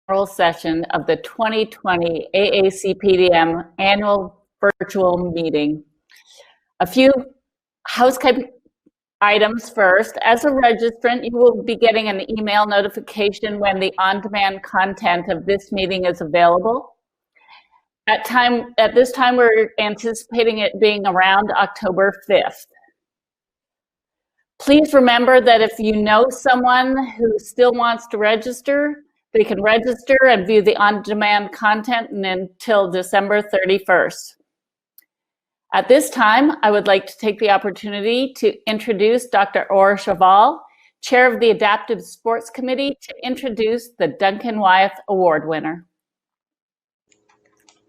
inaugural session of the 2020 AACPDM annual virtual meeting. A few housekeeping items first. As a registrant, you will be getting an email notification when the on-demand content of this meeting is available. At this time, we're anticipating it being around October 5th. Please remember that if you know someone who still wants to register, they can register and view the on-demand content until December 31st. At this time, I would like to take the opportunity to introduce Dr. Aura Cheval, Chair of the Adaptive Sports Committee, to introduce the Duncan Wyeth Award winner.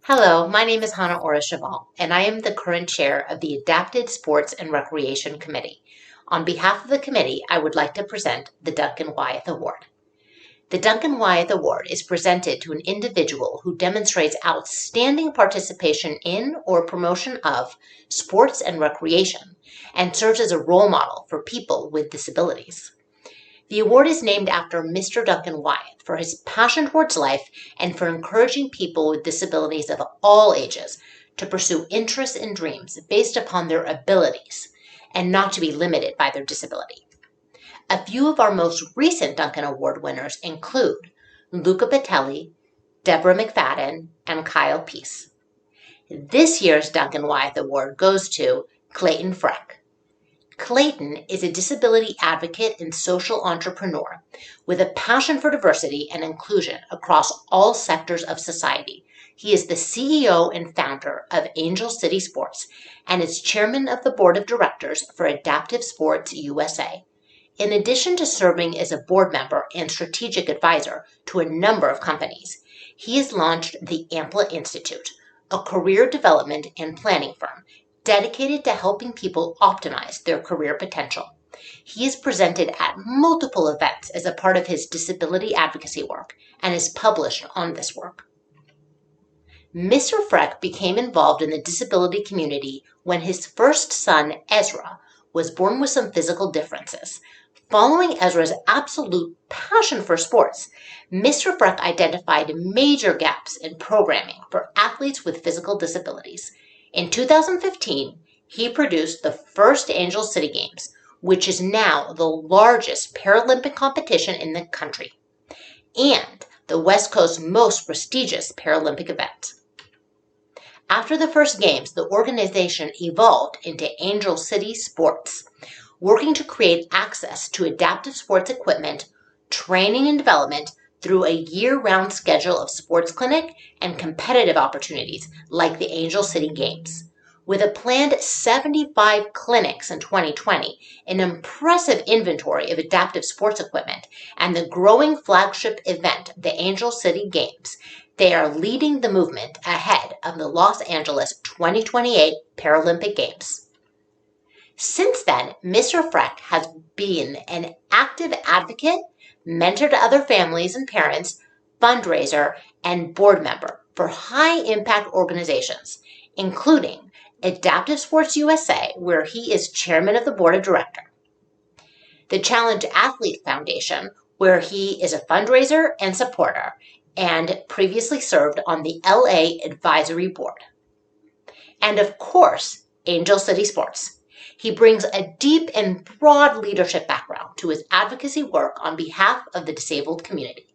Hello, my name is Hannah Aura Cheval, and I am the current chair of the Adaptive Sports and Recreation Committee. On behalf of the committee, I would like to present the Duncan Wyeth Award. The Duncan Wyeth Award is presented to an individual who demonstrates outstanding participation in or promotion of sports and recreation and serves as a role model for people with disabilities. The award is named after Mr. Duncan Wyeth for his passion towards life and for encouraging people with disabilities of all ages to pursue interests and dreams based upon their abilities and not to be limited by their disability. A few of our most recent Duncan Award winners include Luca Patelli, Deborah McFadden, and Kyle Peace. This year's Duncan Wyeth Award goes to Clayton Freck. Clayton is a disability advocate and social entrepreneur with a passion for diversity and inclusion across all sectors of society. He is the CEO and founder of Angel City Sports and is chairman of the board of directors for Adaptive Sports USA. In addition to serving as a board member and strategic advisor to a number of companies, he has launched the AMPLA Institute, a career development and planning firm dedicated to helping people optimize their career potential. He is presented at multiple events as a part of his disability advocacy work and is published on this work. Mr. Freck became involved in the disability community when his first son, Ezra, was born with some physical differences. Following Ezra's absolute passion for sports, Mr. Freck identified major gaps in programming for athletes with physical disabilities. In 2015, he produced the first Angel City Games, which is now the largest Paralympic competition in the country, and the West Coast's most prestigious Paralympic event. After the first games, the organization evolved into Angel City Sports, working to create access to adaptive sports equipment, training and development through a year-round schedule of sports clinic and competitive opportunities like the Angel City Games. With a planned 75 clinics in 2020, an impressive inventory of adaptive sports equipment, and the growing flagship event, the Angel City Games, they are leading the movement ahead of the Los Angeles 2028 Paralympic Games. Since then, Mr. Freck has been an active advocate, mentor to other families and parents, fundraiser, and board member for high-impact organizations, including Adaptive Sports USA, where he is chairman of the board of directors, the Challenge Athlete Foundation, where he is a fundraiser and supporter, and previously served on the LA Advisory Board. And of course, Angel City Sports. He brings a deep and broad leadership background to his advocacy work on behalf of the disabled community.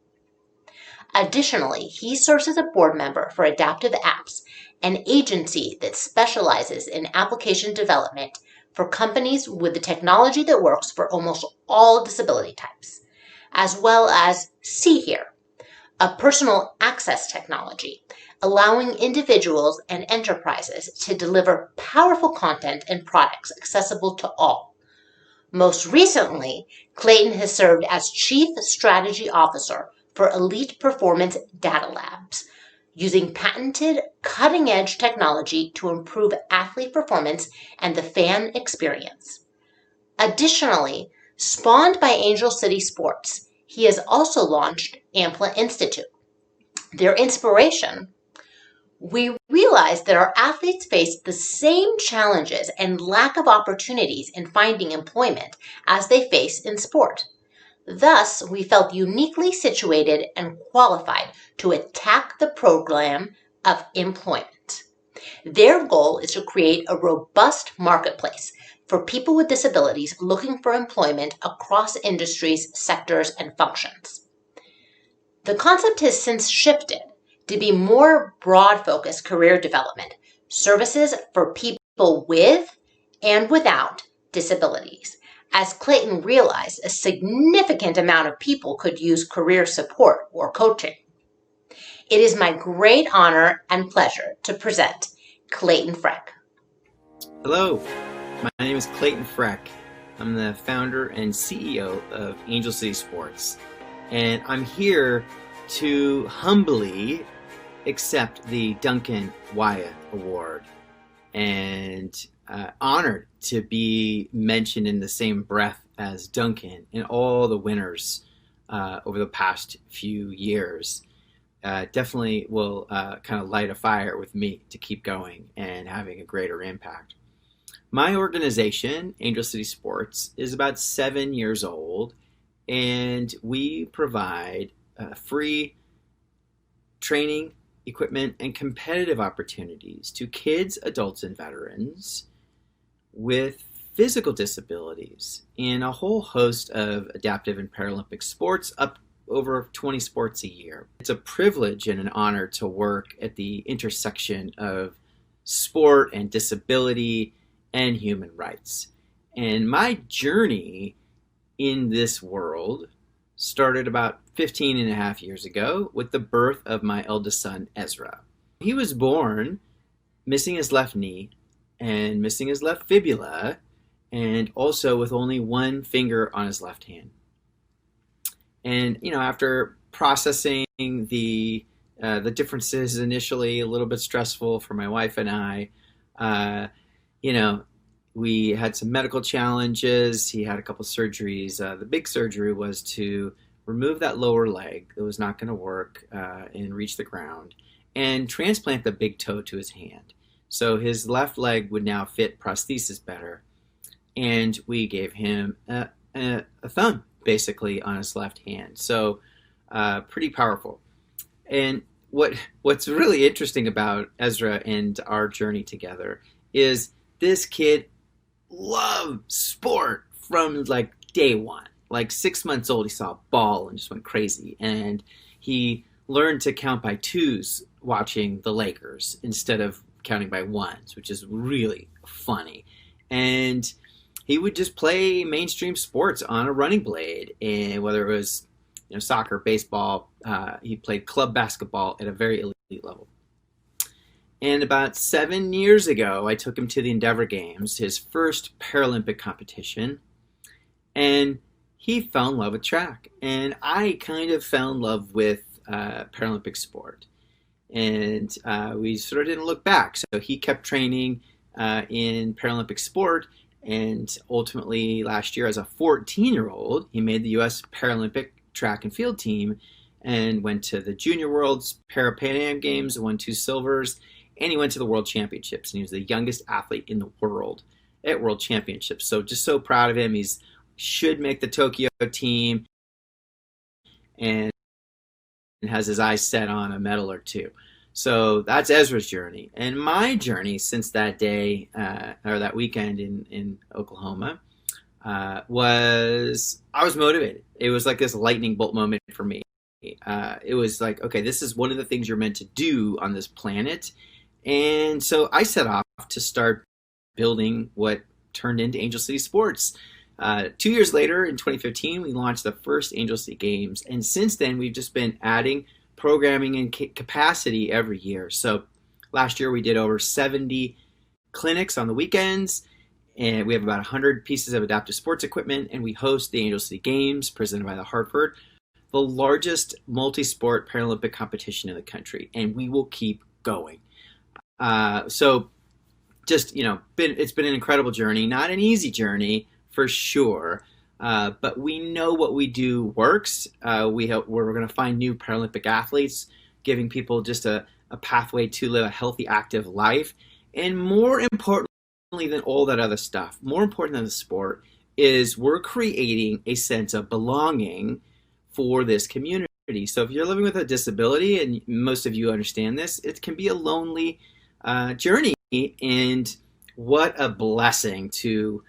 Additionally, he serves as a board member for Adaptive Apps, an agency that specializes in application development for companies with the technology that works for almost all disability types, as well as See Here, a personal access technology, allowing individuals and enterprises to deliver powerful content and products accessible to all. Most recently, Clayton has served as Chief Strategy Officer for Elite Performance Data Labs, using patented cutting-edge technology to improve athlete performance and the fan experience. Additionally, spawned by Angel City Sports, he has also launched AMPLA Institute. Their inspiration: we realize that our athletes face the same challenges and lack of opportunities in finding employment as they face in sport. Thus, we felt uniquely situated and qualified to attack the program of employment. Their goal is to create a robust marketplace for people with disabilities looking for employment across industries, sectors, and functions. The concept has since shifted to be more broad-focused career development, services for people with and without disabilities, as Clayton realized a significant amount of people could use career support or coaching. It is my great honor and pleasure to present Clayton Freck. Hello, my name is Clayton Freck. I'm the founder and CEO of Angel City Sports, and I'm here to humbly accept the Duncan Wyatt Award, and honored to be mentioned in the same breath as Duncan and all the winners over the past few years. Definitely will kind of light a fire with me to keep going and having a greater impact. My organization, Angel City Sports, is about 7 years old, and we provide free training, equipment, and competitive opportunities to kids, adults, and veterans with physical disabilities in a whole host of adaptive and Paralympic sports, up over 20 sports a year. It's a privilege and an honor to work at the intersection of sport and disability and human rights. And my journey in this world started about 15 and a half years ago with the birth of my eldest son, Ezra. He was born missing his left knee and missing his left fibula, and also with only one finger on his left hand. And, after processing the differences initially, a little bit stressful for my wife and I, we had some medical challenges. He had a couple surgeries. The big surgery was to remove that lower leg that was not going to work and reach the ground, and transplant the big toe to his hand. So his left leg would now fit prosthesis better. And we gave him a thumb, basically, on his left hand. So pretty powerful. And what's really interesting about Ezra and our journey together is this kid loved sport from like day one. Like 6 months old, he saw a ball and just went crazy. And he learned to count by twos watching the Lakers instead of counting by ones, which is really funny. And he would just play mainstream sports on a running blade, and whether it was soccer, baseball, he played club basketball at a very elite level. And about 7 years ago, I took him to the Endeavor Games, his first Paralympic competition, and he fell in love with track. And I kind of fell in love with Paralympic sport. And we sort of didn't look back. So he kept training in Paralympic sport. And ultimately, last year, as a 14-year-old, he made the U.S. Paralympic track and field team and went to the Junior Worlds, Pan Am Games, won 2 silvers, and he went to the World Championships. And he was the youngest athlete in the world at World Championships. So just so proud of him. He's should make the Tokyo team and has his eyes set on a medal or two. So that's Ezra's journey. And my journey since that day, or that weekend in Oklahoma, was I was motivated. It was like this lightning bolt moment for me. It was like, okay, this is one of the things you're meant to do on this planet. And so I set off to start building what turned into Angel City Sports. 2 years later, in 2015, we launched the first Angel City Games. And since then, we've just been adding programming and capacity every year. So last year we did over 70 clinics on the weekends, and we have about 100 pieces of adaptive sports equipment, and we host the Angel City Games presented by the Hartford, the largest multi-sport Paralympic competition in the country, and we will keep going. So just, it's been an incredible journey, not an easy journey for sure. But we know what we do works. We're going to find new Paralympic athletes, giving people just a pathway to live a healthy, active life. And more importantly than all that other stuff, more important than the sport, is we're creating a sense of belonging for this community. So if you're living with a disability, and most of you understand this, it can be a lonely journey. And what a blessing to,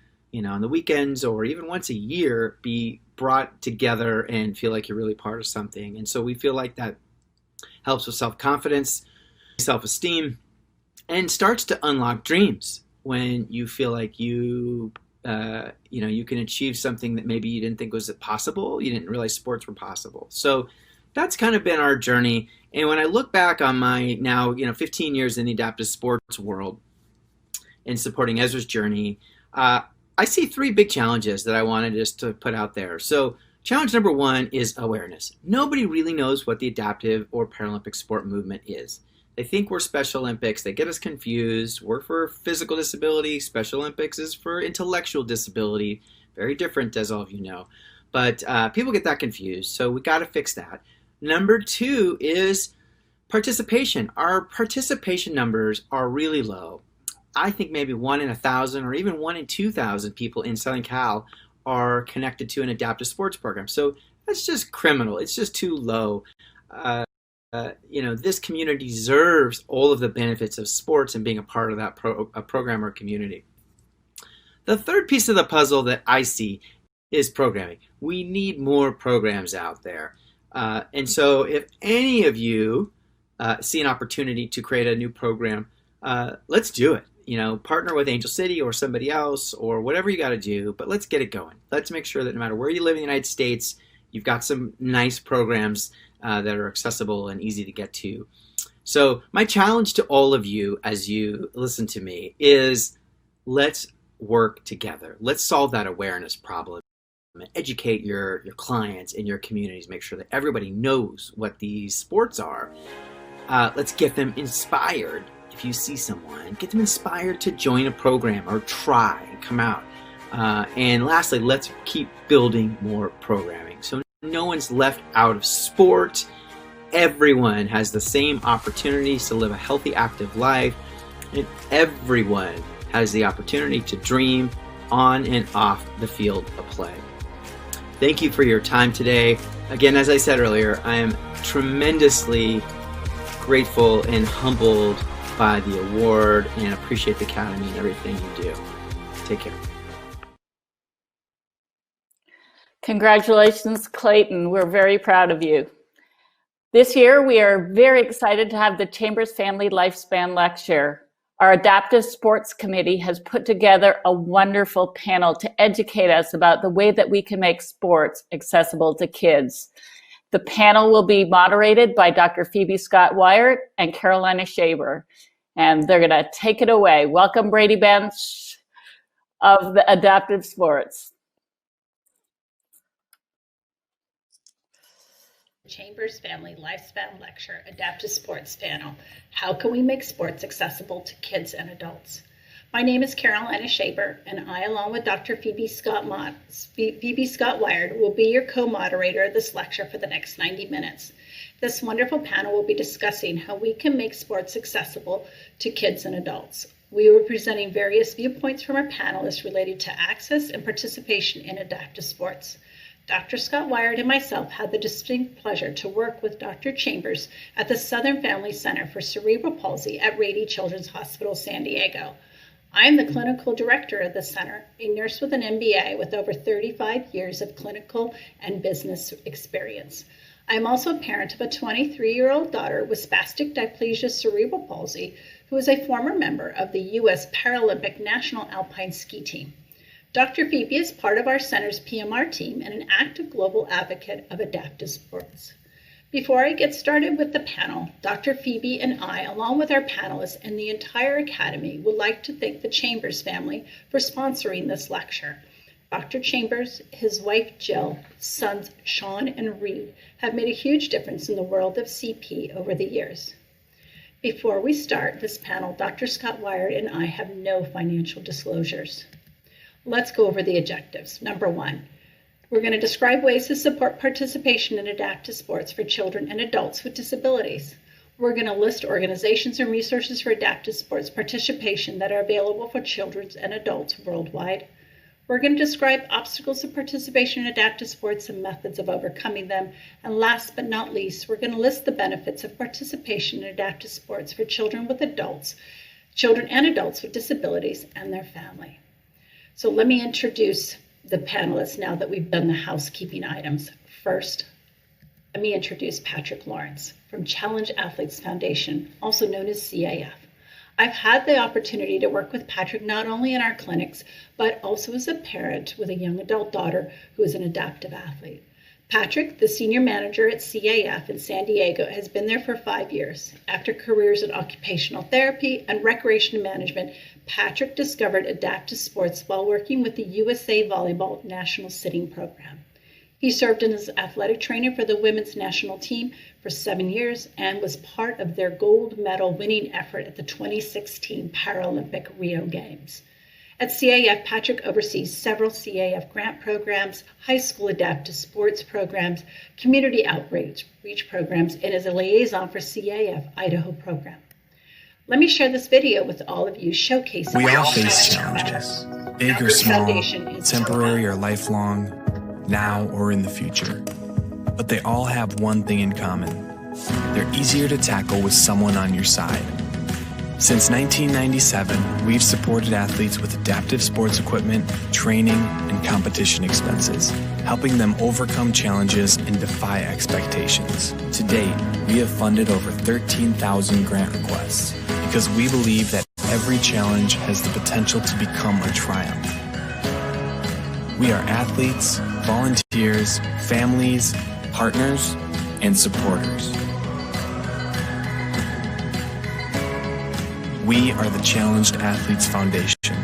on the weekends or even once a year, be brought together and feel like you're really part of something. And so we feel like that helps with self-confidence, self-esteem, and starts to unlock dreams when you feel like you can achieve something that maybe you didn't think was possible. You didn't realize sports were possible. So that's kind of been our journey. And when I look back on my now, 15 years in the adaptive sports world and supporting Ezra's journey, I see three big challenges that I wanted just to put out there. So challenge number one is awareness. Nobody really knows what the adaptive or Paralympic sport movement is. They think we're Special Olympics. They get us confused. We're for physical disability. Special Olympics is for intellectual disability. Very different, as all of you know. But people get that confused, so we got to fix that. Number two is participation. Our participation numbers are really low. I think maybe 1 in 1,000 or even 1 in 2,000 people in Southern Cal are connected to an adaptive sports program. So that's just criminal. It's just too low. This community deserves all of the benefits of sports and being a part of that program or community. The third piece of the puzzle that I see is programming. We need more programs out there. And so if any of you see an opportunity to create a new program, let's do it. Partner with Angel City or somebody else or whatever you got to do, but let's get it going. Let's make sure that no matter where you live in the United States, you've got some nice programs that are accessible and easy to get to. So my challenge to all of you as you listen to me is let's work together. Let's solve that awareness problem and educate your clients and your communities. Make sure that everybody knows what these sports are. Let's get them inspired. If you see someone, get them inspired to join a program or try and come out. And lastly, let's keep building more programming. So no one's left out of sport. Everyone has the same opportunities to live a healthy, active life. And everyone has the opportunity to dream on and off the field of play. Thank you for your time today. Again, as I said earlier, I am tremendously grateful and humbled by the award and appreciate the Academy and everything you do. Take care. Congratulations, Clayton. We're very proud of you. This year, we are very excited to have the Chambers Family Lifespan Lecture. Our Adaptive Sports Committee has put together a wonderful panel to educate us about the way that we can make sports accessible to kids. The panel will be moderated by Dr. Phoebe Scott Wyatt and Carolina Shaver, and they're going to take it away. Welcome, Brady Bench of the Adaptive Sports. Chambers Family Lifespan Lecture Adaptive Sports Panel. How can we make sports accessible to kids and adults? My name is Carolina Shaver, and I, along with Dr. Phoebe Scott Wyatt, will be your co-moderator of this lecture for the next 90 minutes. This wonderful panel will be discussing how we can make sports accessible to kids and adults. We will be presenting various viewpoints from our panelists related to access and participation in adaptive sports. Dr. Scott Wyatt and myself had the distinct pleasure to work with Dr. Chambers at the Southern Family Center for Cerebral Palsy at Rady Children's Hospital, San Diego. I am the clinical director of the center, a nurse with an MBA with over 35 years of clinical and business experience. I am also a parent of a 23-year-old daughter with spastic diplegia cerebral palsy, who is a former member of the U.S. Paralympic National Alpine Ski Team. Dr. Phoebe is part of our center's PMR team and an active global advocate of adaptive sports. Before I get started with the panel, Dr. Phoebe and I, along with our panelists and the entire Academy, would like to thank the Chambers family for sponsoring this lecture. Dr. Chambers, his wife Jill, sons Sean and Reed have made a huge difference in the world of CP over the years. Before we start this panel, Dr. Scott Wyatt and I have no financial disclosures. Let's go over the objectives. Number one, we're going to describe ways to support participation in adaptive sports for children and adults with disabilities. We're going to list organizations and resources for adaptive sports participation that are available for children and adults worldwide. We're going to describe obstacles of participation in adaptive sports and methods of overcoming them. And last but not least, we're going to list the benefits of participation in adaptive sports for children and adults with disabilities and their family. So let me introduce the panelists now that we've done the housekeeping items. First, let me introduce Patrick Lawrence from Challenge Athletes Foundation, also known as CAF. I've had the opportunity to work with Patrick not only in our clinics, but also as a parent with a young adult daughter who is an adaptive athlete. Patrick, the senior manager at CAF in San Diego, has been there for 5 years. After careers in occupational therapy and recreation management, Patrick discovered adaptive sports while working with the USA Volleyball National Sitting Program. He served as athletic trainer for the women's national team for 7 years and was part of their gold medal winning effort at the 2016 Paralympic Rio Games. At CAF, Patrick oversees several CAF grant programs, high school adaptive sports programs, community outreach programs, and is a liaison for CAF Idaho program. Let me share this video with all of you showcasing. We all face challenges, big or small, temporary or lifelong, now or in the future. But they all have one thing in common. They're easier to tackle with someone on your side. Since 1997, we've supported athletes with adaptive sports equipment, training, and competition expenses, helping them overcome challenges and defy expectations. To date, we have funded over 13,000 grant requests because we believe that every challenge has the potential to become a triumph. We are athletes, volunteers, families, partners, and supporters. We are the Challenged Athletes Foundation.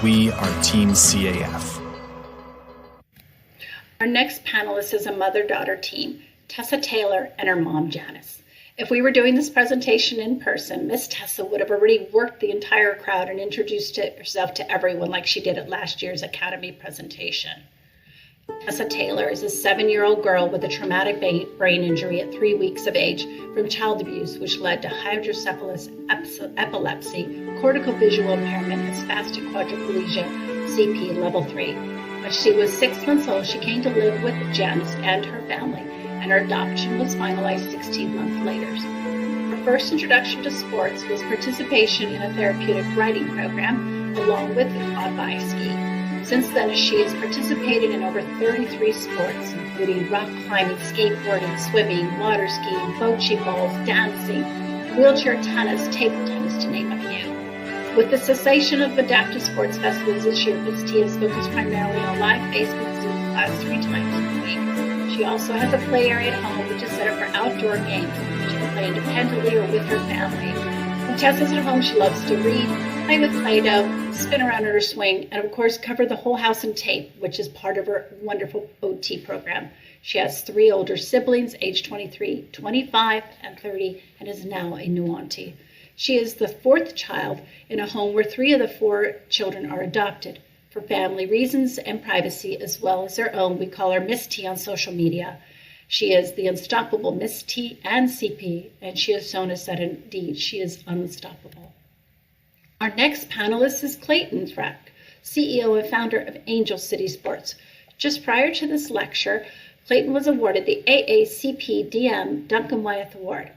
We are Team CAF. Our next panelist is a mother-daughter team, Tessa Taylor and her mom, Janice. If we were doing this presentation in person, Miss Tessa would have already worked the entire crowd and introduced herself to everyone like she did at last year's Academy presentation. Tessa Taylor is a 7-year-old girl with a traumatic brain injury at 3 weeks of age from child abuse, which led to hydrocephalus, epilepsy, cortical visual impairment, and spastic quadriplegia, CP level 3. When she was 6 months old, she came to live with Janice and her family, and her adoption was finalized 16 months later. Her first introduction to sports was participation in a therapeutic riding program, along with on-bike ski. Since then, she has participated in over 33 sports, including rock climbing, skateboarding, swimming, water skiing, bocce balls, dancing, wheelchair tennis, table tennis, to name a few. With the cessation of adaptive sports festivals this year, Ms. T has focused primarily on live Facebook Zoom class 3 times a week. She also has a play area at home, which is set up for outdoor games. She can play independently or with her family. When Tessa's at home, she loves to read, play with Play-Doh, spin around on her swing, and of course cover the whole house in tape, which is part of her wonderful OT program. She has 3 older siblings, aged 23, 25, and 30, and is now a new auntie. She is the 4th child in a home where 3 of the 4 children are adopted. For family reasons and privacy, as well as their own, we call her Miss T on social media. She is the unstoppable Miss T and CP, and she has shown us that indeed she is unstoppable. Our next panelist is Clayton Thrack, CEO and founder of Angel City Sports. Just prior to this lecture, Clayton was awarded the AACPDM Duncan Wyeth Award.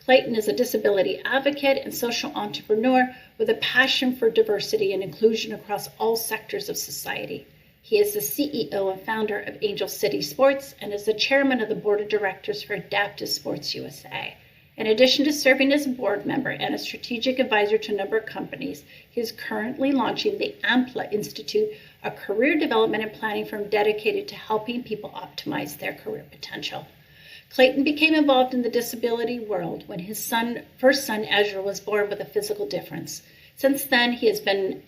Clayton is a disability advocate and social entrepreneur with a passion for diversity and inclusion across all sectors of society. He is the CEO and founder of Angel City Sports and is the chairman of the board of directors for Adaptive Sports USA. In addition to serving as a board member and a strategic advisor to a number of companies, he is currently launching the AMPLA Institute, a career development and planning firm dedicated to helping people optimize their career potential. Clayton became involved in the disability world when his first son, Ezra, was born with a physical difference. Since then, he has been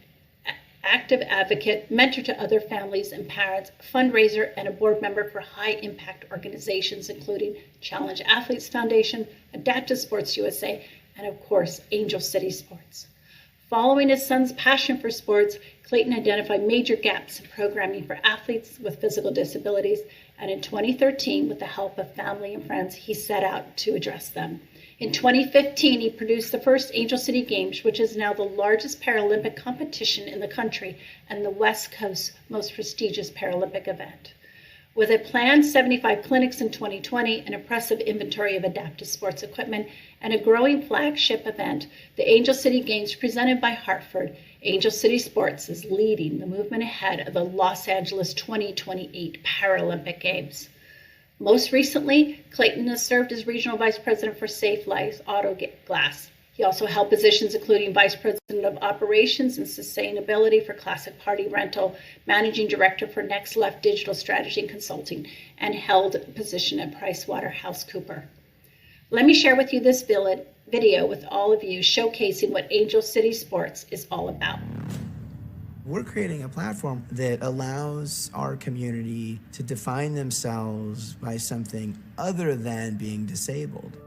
active advocate, mentor to other families and parents, fundraiser, and a board member for high-impact organizations, including Challenge Athletes Foundation, Adaptive Sports USA, and of course, Angel City Sports. Following his son's passion for sports, Clayton identified major gaps in programming for athletes with physical disabilities And in 2013, with the help of family and friends, he set out to address them. In 2015, he produced the first Angel City Games, which is now the largest Paralympic competition in the country and the West Coast's most prestigious Paralympic event. With a planned 75 clinics in 2020, an impressive inventory of adaptive sports equipment, and a growing flagship event, the Angel City Games presented by Hartford, Angel City Sports is leading the movement ahead of the Los Angeles 2028 Paralympic Games. Most recently, Clayton has served as Regional Vice President for Safe Life Auto Glass. He also held positions including Vice President of Operations and Sustainability for Classic Party Rental, Managing Director for Next Left Digital Strategy and Consulting, and held a position at PricewaterhouseCoopers. Let me share with you this video with all of you showcasing what Angel City Sports is all about. We're creating a platform that allows our community to define themselves by something other than being disabled.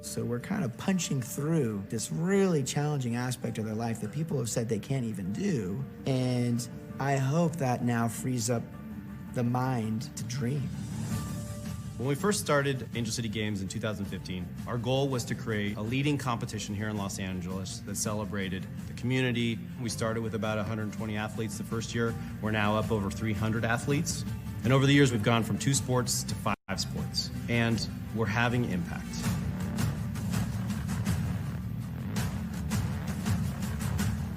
So we're kind of punching through this really challenging aspect of their life that people have said they can't even do. And I hope that now frees up the mind to dream. When we first started Angel City Games in 2015, our goal was to create a leading competition here in Los Angeles that celebrated the community. We started with about 120 athletes the first year. We're now up over 300 athletes. And over the years, we've gone from 2 sports to 5 sports. And we're having impact.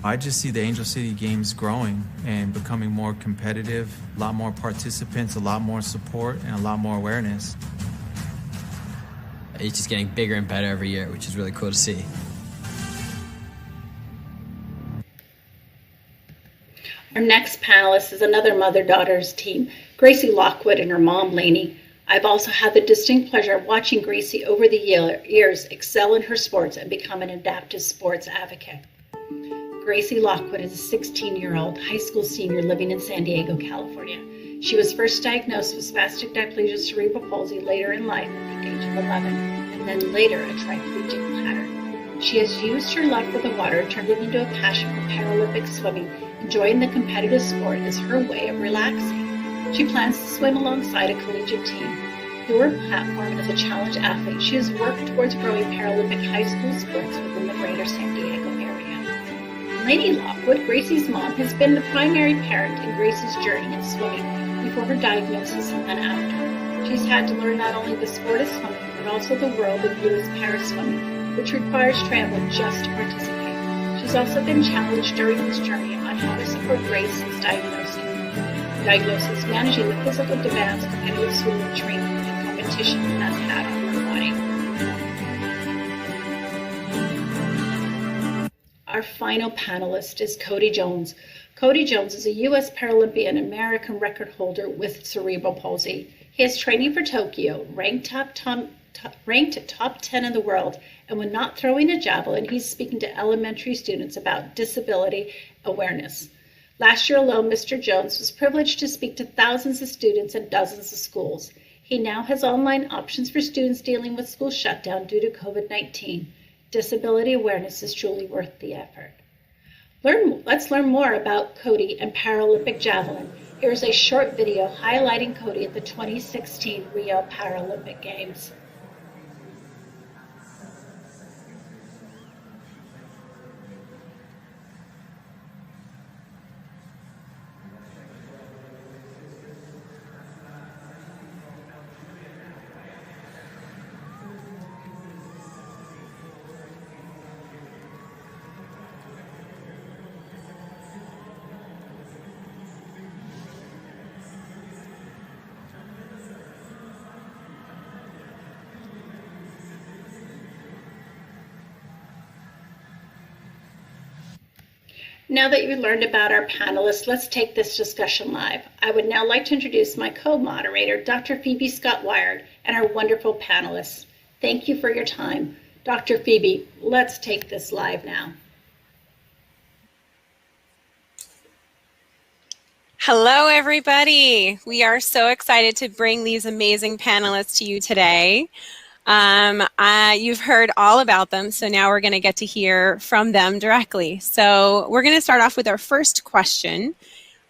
I just see the Angel City Games growing and becoming more competitive, a lot more participants, a lot more support, and a lot more awareness. It's just getting bigger and better every year, which is really cool to see. Our next panelist is another mother-daughter's team, Gracie Lockwood and her mom, Lainey. I've also had the distinct pleasure of watching Gracie over the years excel in her sports and become an adaptive sports advocate. Gracie Lockwood is a 16-year-old high school senior living in San Diego, California. She was first diagnosed with spastic diplegia cerebral palsy later in life at the age of 11, and then later a triplegic platter. She has used her love for the water and turned it into a passion for Paralympic swimming, enjoying the competitive sport as her way of relaxing. She plans to swim alongside a collegiate team. Through her platform as a challenge athlete, she has worked towards growing Paralympic high school sports within the greater San Diego area. Lainey Lockwood, Gracie's mom, has been the primary parent in Gracie's journey in swimming before her diagnosis and then after. She's had to learn not only the sport of swimming, but also the world of U.S. paraswimming, which requires traveling just to participate. She's also been challenged during this journey on how to support Gracie's diagnosis, managing the physical demands competitive swimming training and competition has had on her body. Our final panelist is Cody Jones. Cody Jones is a U.S. Paralympian American record holder with cerebral palsy. He has training for Tokyo, ranked top 10 in the world, and when not throwing a javelin, he's speaking to elementary students about disability awareness. Last year alone, Mr. Jones was privileged to speak to thousands of students in dozens of schools. He now has online options for students dealing with school shutdown due to COVID-19. Disability awareness is truly worth the effort. Let's learn more about Cody and Paralympic javelin. Here's a short video highlighting Cody at the 2016 Rio Paralympic Games. Now that you've learned about our panelists, let's take this discussion live. I would now like to introduce my co-moderator, Dr. Phoebe Scott-Wyeth, and our wonderful panelists. Thank you for your time. Dr. Phoebe, let's take this live now. Hello, everybody. We are so excited to bring these amazing panelists to you today. You've heard all about them, so now we're going to get to hear from them directly. So we're going to start off with our first question.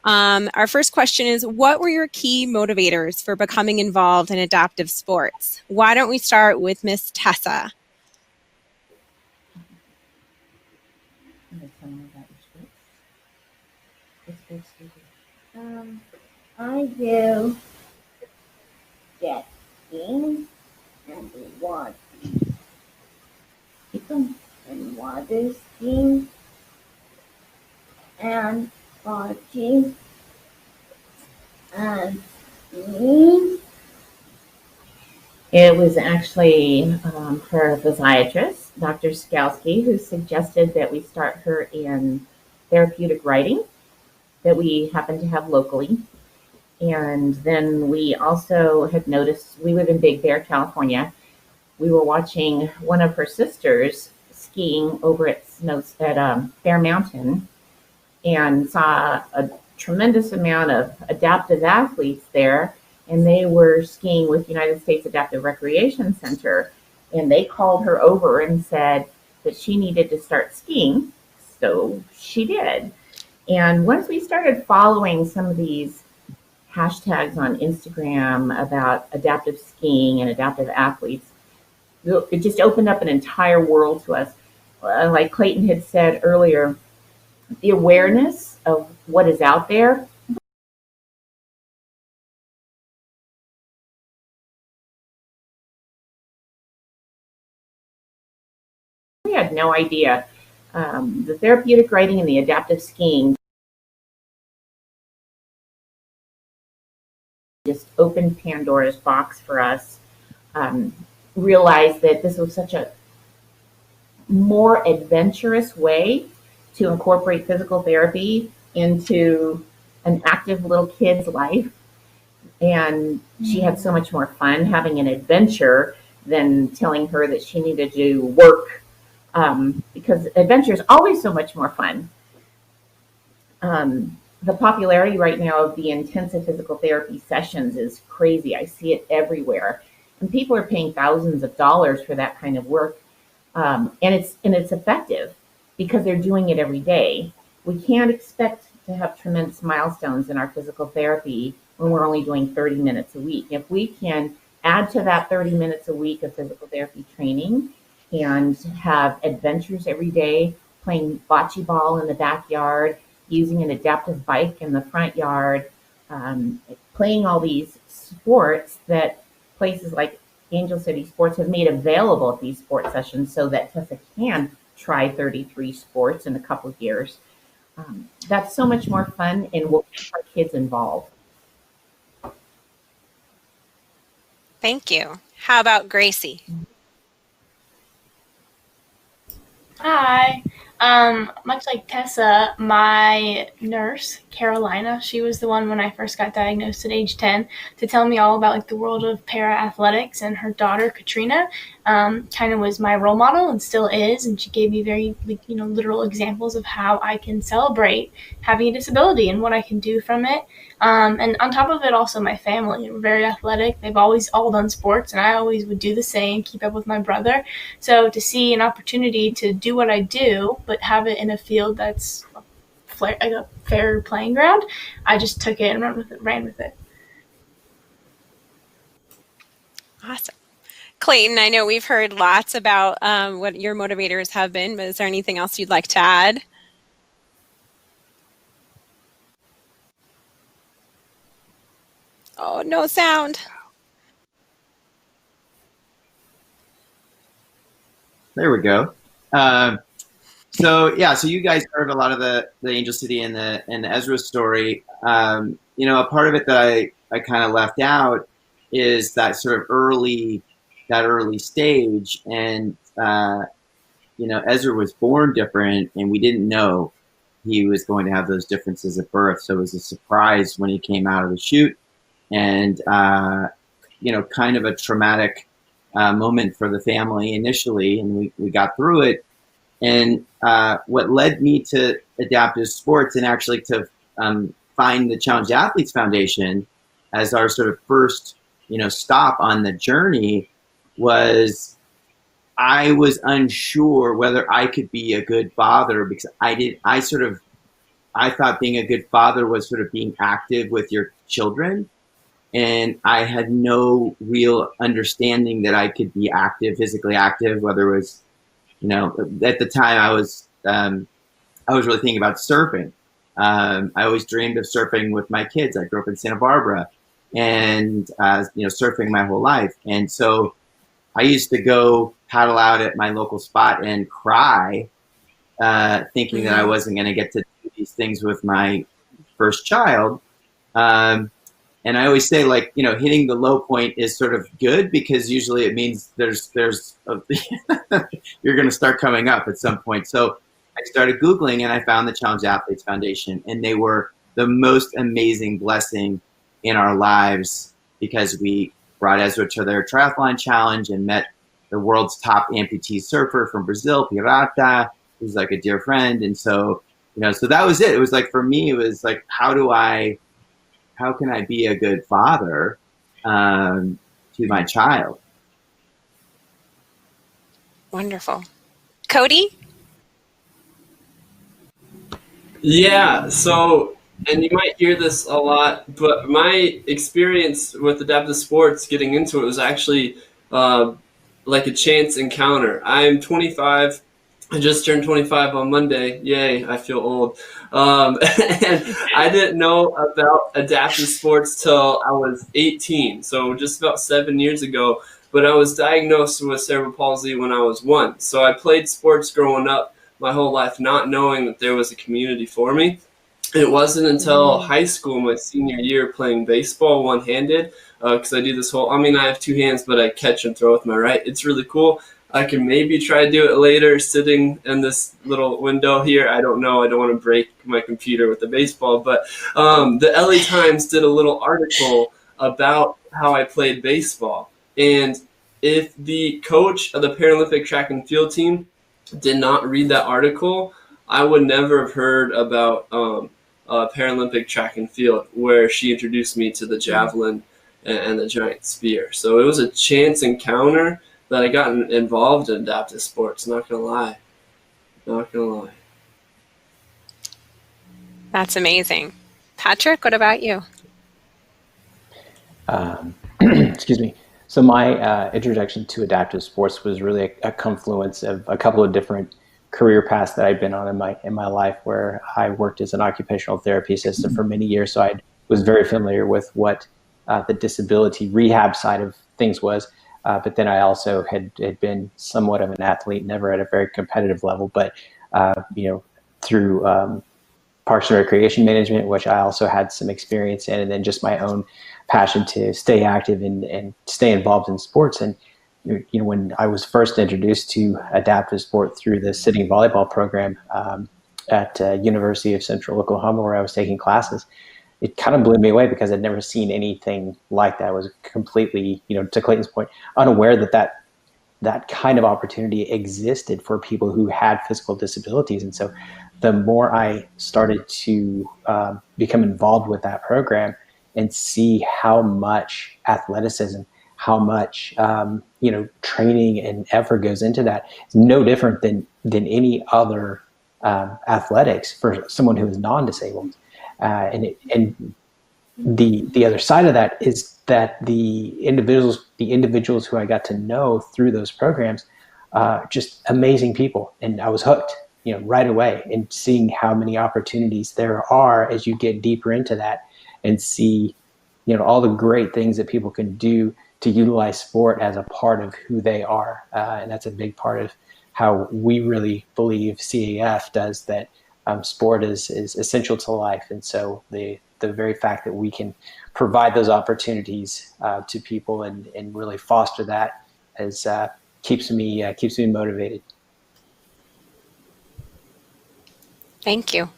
Our first question is, what were your key motivators for becoming involved in adaptive sports? Why don't we start with Miss Tessa? I do jet skiing and water and water skiing and parking and skiing. It was actually her physiatrist, Dr. Skalski, who suggested that we start her in therapeutic writing that we happen to have locally. And then we also had noticed, we live in Big Bear, California. We were watching one of her sisters skiing over at Bear Mountain and saw a tremendous amount of adaptive athletes there. And they were skiing with United States Adaptive Recreation Center. And they called her over and said that she needed to start skiing. So she did. And once we started following some of these hashtags on Instagram about adaptive skiing and adaptive athletes, it just opened up an entire world to us. Like Clayton had said earlier, the awareness of what is out there. We had no idea. The therapeutic writing and the adaptive skiing just opened Pandora's box for us. Realized that this was such a more adventurous way to incorporate physical therapy into an active little kid's life. And she had so much more fun having an adventure than telling her that she needed to work, because adventure is always so much more fun. The popularity right now of the intensive physical therapy sessions is crazy. I see it everywhere. And people are paying thousands of dollars for that kind of work. And it's effective because they're doing it every day. We can't expect to have tremendous milestones in our physical therapy when we're only doing 30 minutes a week. If we can add to that 30 minutes a week of physical therapy training and have adventures every day, playing bocce ball in the backyard, using an adaptive bike in the front yard, playing all these sports that places like Angel City Sports have made available at these sports sessions so that Tessa can try 33 sports in a couple of years. That's so much more fun and will keep our kids involved. Thank you. How about Gracie? Hi. Much like Tessa, my nurse, Carolina, she was the one when I first got diagnosed at age 10 to tell me all about like the world of para-athletics, and her daughter, Katrina, kind of was my role model and still is, and she gave me very, literal examples of how I can celebrate having a disability and what I can do from it. And on top of it, also my family were very athletic. They've always all done sports, and I always would do the same, keep up with my brother. So to see an opportunity to do what I do, but have it in a field that's a fair playing ground, I just took it and ran with it. Awesome. Clayton, I know we've heard lots about what your motivators have been, but is there anything else you'd like to add? Oh, no sound. There we go. So you guys heard a lot of the Angel City and the Ezra story. A part of it that I kind of left out is that sort of early stage, and Ezra was born different, and we didn't know he was going to have those differences at birth. So it was a surprise when he came out of the chute, and kind of a traumatic moment for the family initially, and we got through it. And what led me to adaptive sports and actually to find the Challenged Athletes Foundation as our sort of first, stop on the journey was I was unsure whether I could be a good father, because I I thought being a good father was sort of being active with your children. And I had no real understanding that I could be active, physically active, whether it was, at the time I was really thinking about surfing. I always dreamed of surfing with my kids. I grew up in Santa Barbara and, surfing my whole life. And so I used to go paddle out at my local spot and cry, thinking that I wasn't going to get to do these things with my first child. And I always say, like, hitting the low point is sort of good because usually it means you're going to start coming up at some point. So I started Googling and I found the Challenge Athletes Foundation, and they were the most amazing blessing in our lives because we brought Ezra to their triathlon challenge and met the world's top amputee surfer from Brazil, Pirata, who's like a dear friend. And so, so that was it. It was like, for me, it was like, how can I be a good father to my child? Wonderful. Cody? Yeah, so, and you might hear this a lot, but my experience with adaptive sports, getting into it, was actually like a chance encounter. I'm 25. I just turned 25 on Monday. Yay, I feel old. And I didn't know about adaptive sports till I was 18, so just about 7 years ago. But I was diagnosed with cerebral palsy when I was 1. So I played sports growing up my whole life, not knowing that there was a community for me. It wasn't until high school, my senior year, playing baseball one-handed, because I do this whole, I have 2 hands, but I catch and throw with my right. It's really cool. I can maybe try to do it later sitting in this little window here. I don't know. I don't want to break my computer with the baseball. But the LA Times did a little article about how I played baseball. And if the coach of the Paralympic track and field team did not read that article, I would never have heard about Paralympic track and field, where she introduced me to the javelin and the giant spear. So it was a chance encounter that I got involved in adaptive sports. Not gonna lie. That's amazing. Patrick, what about you? Excuse me. So my introduction to adaptive sports was really a confluence of a couple of different career paths that I'd been on in my life, where I worked as an occupational therapy assistant for many years. So I was very familiar with what the disability rehab side of things was. But then I also had been somewhat of an athlete, never at a very competitive level, but through Parks and Recreation Management, which I also had some experience in, and then just my own passion to stay active and stay involved in sports. And when I was first introduced to adaptive sport through the sitting volleyball program at University of Central Oklahoma, where I was taking classes, it kind of blew me away because I'd never seen anything like that. I was completely, to Clayton's point, unaware that kind of opportunity existed for people who had physical disabilities. And so the more I started to become involved with that program and see how much athleticism, how much training and effort goes into that, it's no different than any other athletics for someone who is non-disabled. And the other side of that is that the individuals who I got to know through those programs, just amazing people, and I was hooked, right away. And seeing how many opportunities there are as you get deeper into that, and see, all the great things that people can do to utilize sport as a part of who they are, and that's a big part of how we really believe CAF does that. Sport is essential to life, and so the very fact that we can provide those opportunities to people and really foster that keeps me motivated. Thank you.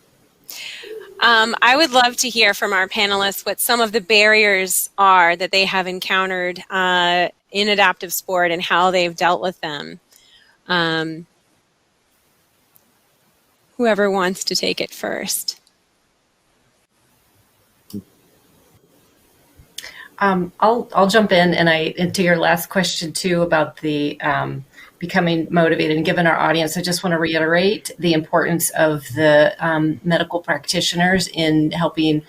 I would love to hear from our panelists what some of the barriers are that they have encountered in adaptive sport and how they've dealt with them. Whoever wants to take it first. I'll jump in and to your last question too about the becoming motivated, and given our audience, I just want to reiterate the importance of the medical practitioners in helping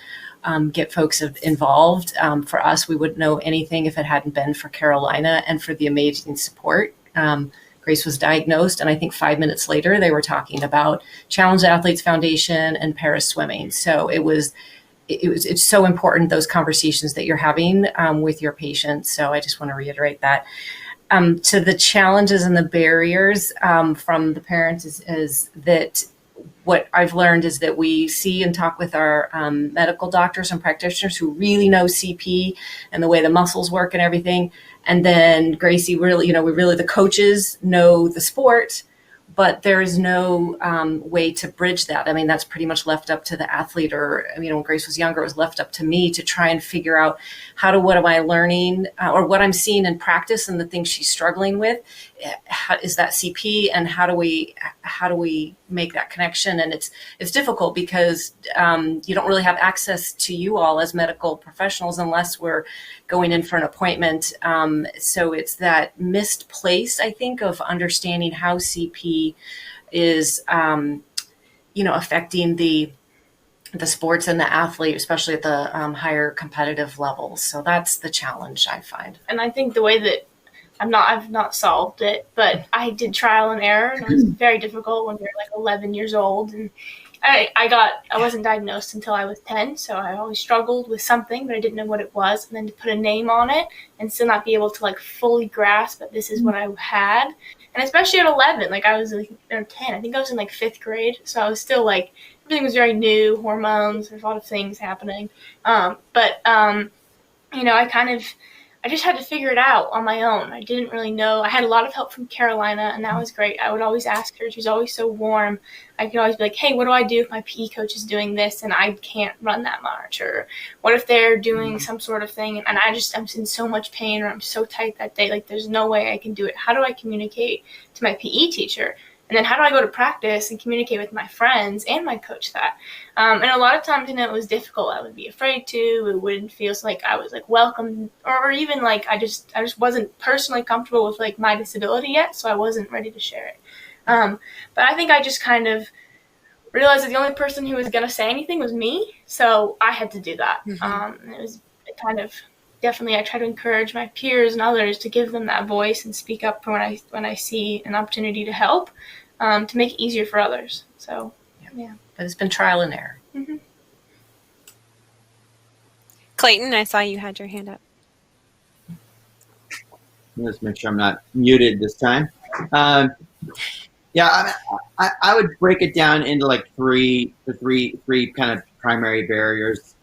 get folks involved. For us, we wouldn't know anything if it hadn't been for Carolina and for the amazing support. Grace was diagnosed, and I think 5 minutes later, they were talking about Challenged Athletes Foundation and Paris Swimming. So it's so important, those conversations that you're having with your patients. So I just want to reiterate that. To the challenges and the barriers from the parents is that what I've learned is that we see and talk with our medical doctors and practitioners who really know CP and the way the muscles work and everything. And then Gracie really, the coaches know the sport, but there is no way to bridge that. I mean, that's pretty much left up to the athlete, or, when Grace was younger, it was left up to me to try and figure out what am I learning or what I'm seeing in practice and the things she's struggling with. Is that CP, and how do we make that connection? And it's difficult because you don't really have access to you all as medical professionals unless we're going in for an appointment. So it's that missed place, I think, of understanding how CP is, affecting the sports and the athlete, especially at the higher competitive levels. So that's the challenge I find. And I think the way that I've not solved it, but I did trial and error, and it was very difficult when you're like 11 years old. And I wasn't diagnosed until I was 10, so I always struggled with something, but I didn't know what it was. And then to put a name on it and still not be able to like fully grasp that this is what I had. And especially at 11, like I was or 10, I think I was in like 5th grade. So I was still like, everything was very new, hormones, there's a lot of things happening. I just had to figure it out on my own. I didn't really know. I had a lot of help from Carolina, and that was great. I would always ask her. She was always so warm. I could always be like, hey, what do I do if my PE coach is doing this and I can't run that much? Or what if they're doing some sort of thing and I'm in so much pain, or I'm so tight that day, like there's no way I can do it. How do I communicate to my PE teacher? And then how do I go to practice and communicate with my friends and my coach that? And a lot of times, it was difficult. I would be afraid to. It wouldn't feel like I was like welcome, or even like I just wasn't personally comfortable with like my disability yet, so I wasn't ready to share it. But I think I just kind of realized that the only person who was going to say anything was me, so I had to do that. Mm-hmm. It was kind of definitely, I try to encourage my peers and others to give them that voice and speak up when I see an opportunity to help, to make it easier for others. So, yeah. But it's been trial and error. Mm-hmm. Clayton, I saw you had your hand up. Let's make sure I'm not muted this time. I would break it down into like three kind of primary barriers.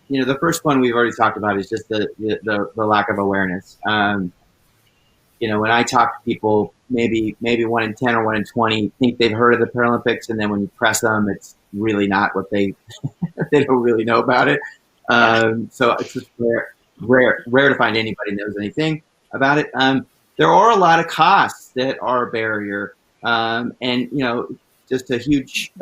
The first one we've already talked about is just the lack of awareness. When I talk to people, maybe 1 in 10 or 1 in 20 think they've heard of the Paralympics, and then when you press them, it's really not what they don't really know about it. So it's just rare to find anybody that knows anything about it. There are a lot of costs that are a barrier, and just a huge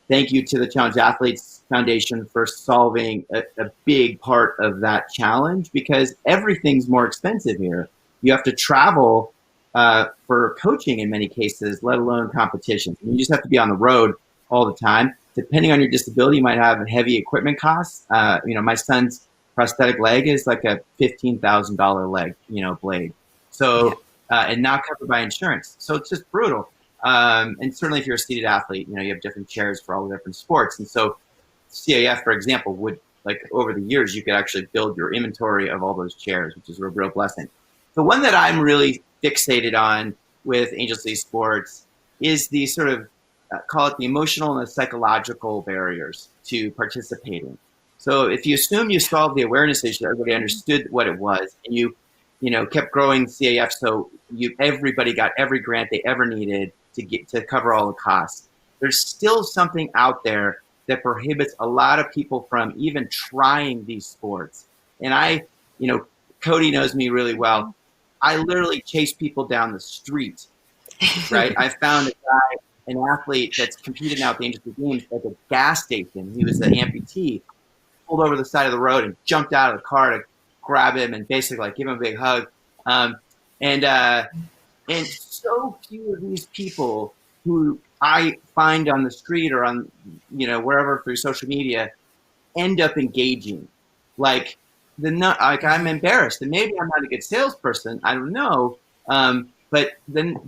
thank you to the Challenged Athletes Foundation for solving a big part of that challenge, because everything's more expensive here. You have to travel for coaching in many cases, let alone competitions. You just have to be on the road all the time. Depending on your disability, you might have heavy equipment costs. My son's prosthetic leg is like a $15,000 leg, blade. So, and not covered by insurance. So it's just brutal. And certainly if you're a seated athlete, you have different chairs for all the different sports. And so CAF, for example, would, like, over the years, you could actually build your inventory of all those chairs, which is a real blessing. The one that I'm really fixated on with Angel City Sports is the sort of, call it the emotional and the psychological barriers to participating. So if you assume you solved the awareness issue, everybody understood what it was, and you kept growing CAF, so everybody got every grant they ever needed to cover all the costs. There's still something out there that prohibits a lot of people from even trying these sports. And Cody knows me really well. I literally chase people down the street, right? I found an athlete that's competed now at the Angel City Games at the gas station. He was an amputee. pulled over the side of the road and jumped out of the car to grab him and basically like give him a big hug. And so few of these people who I find on the street or on, wherever through social media end up engaging. Like I'm embarrassed, and maybe I'm not a good salesperson. I don't know. But then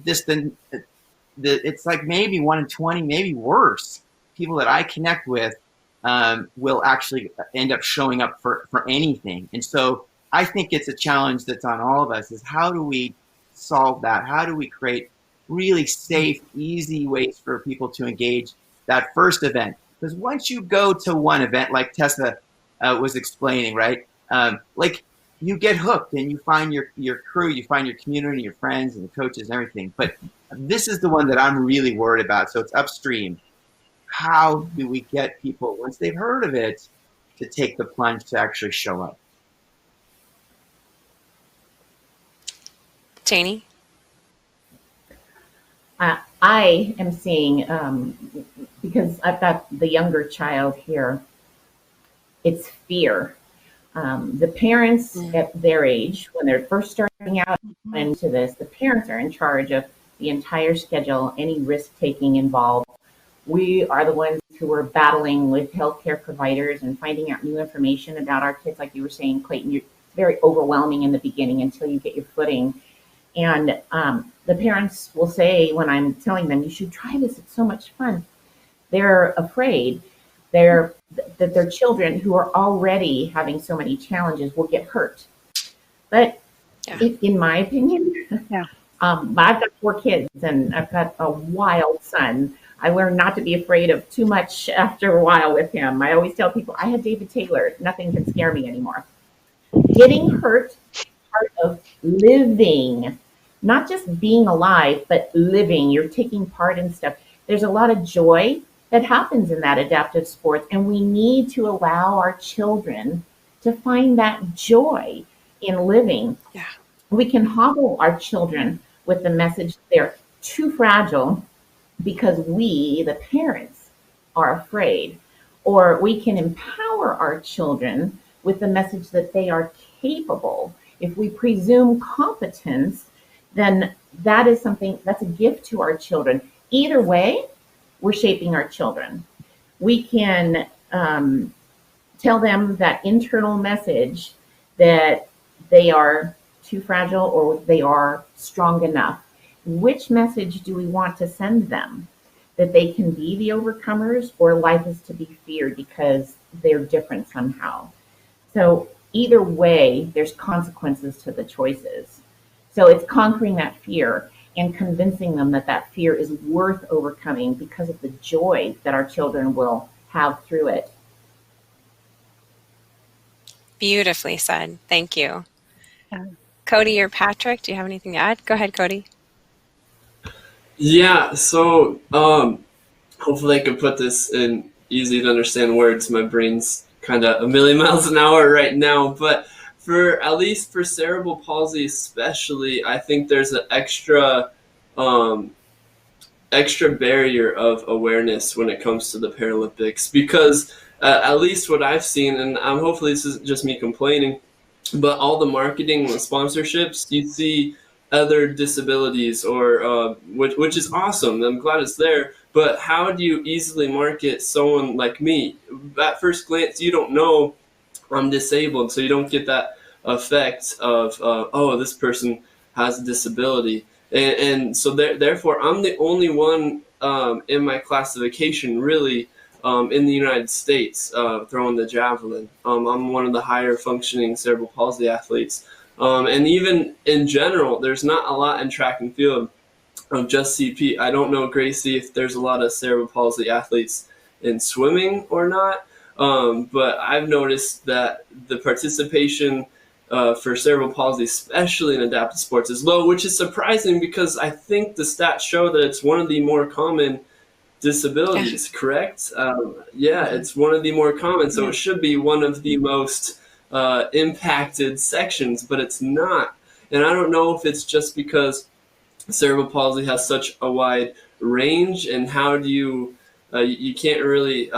it's like maybe 1 in 20, maybe worse, people that I connect with will actually end up showing up for anything. And so I think it's a challenge that's on all of us, is how do we solve that? How do we create really safe, easy ways for people to engage that first event? Because once you go to one event, like Tessa was explaining, right? Like you get hooked and you find your crew, you find your community, your friends and the coaches and everything. But this is the one that I'm really worried about. So it's upstream. How do we get people, once they've heard of it, to take the plunge to actually show up? Janie? I am seeing, because I've got the younger child here, it's fear. The parents at their age, when they're first starting out into this, the parents are in charge of the entire schedule, any risk-taking involved. We are the ones who are battling with healthcare providers and finding out new information about our kids. Like you were saying, Clayton, it's very overwhelming in the beginning until you get your footing. And the parents will say, when I'm telling them, you should try this, it's so much fun, they're afraid that their children, who are already having so many challenges, will get hurt. But in my opinion, I've got 4 kids and I've got a wild son. I learned not to be afraid of too much after a while with him. I always tell people, I had David Taylor, nothing can scare me anymore. Getting hurt is part of living, not just being alive, but living. You're taking part in stuff. There's a lot of joy that happens in that adaptive sports, and we need to allow our children to find that joy in living. Yeah. We can hobble our children with the message they're too fragile because we, the parents, are afraid. Or we can empower our children with the message that they are capable. If we presume competence, then that is something that's a gift to our children. Either way, we're shaping our children. We can tell them that internal message that they are too fragile or they are strong enough. Which message do we want to send them? That they can be the overcomers, or life is to be feared because they're different somehow. So either way, there's consequences to the choices. So it's conquering that fear and convincing them that that fear is worth overcoming because of the joy that our children will have through it. Beautifully said. Thank you. Cody or Patrick, do you have anything to add? Go ahead, Cody. Yeah, so hopefully I can put this in easy to understand words. My brain's kind of a million miles an hour right now, but at least for cerebral palsy especially, I think there's an extra barrier of awareness when it comes to the Paralympics, because at least what I've seen, and hopefully this isn't just me complaining, but all the marketing and sponsorships, you see other disabilities, or which is awesome. I'm glad it's there. But how do you easily market someone like me? At first glance, you don't know I'm disabled, so you don't get that effect of this person has a disability, and so therefore I'm the only one in my classification really in the United States throwing the javelin. I'm one of the higher functioning cerebral palsy athletes. And even in general, there's not a lot in track and field of just CP. I don't know, Gracie, if there's a lot of cerebral palsy athletes in swimming or not, but I've noticed that the participation for cerebral palsy, especially in adaptive sports, is low, which is surprising because I think the stats show that it's one of the more common disabilities, correct? It's one of the more common, so it should be one of the most impacted sections, but it's not. And I don't know if it's just because cerebral palsy has such a wide range, and how do you can't really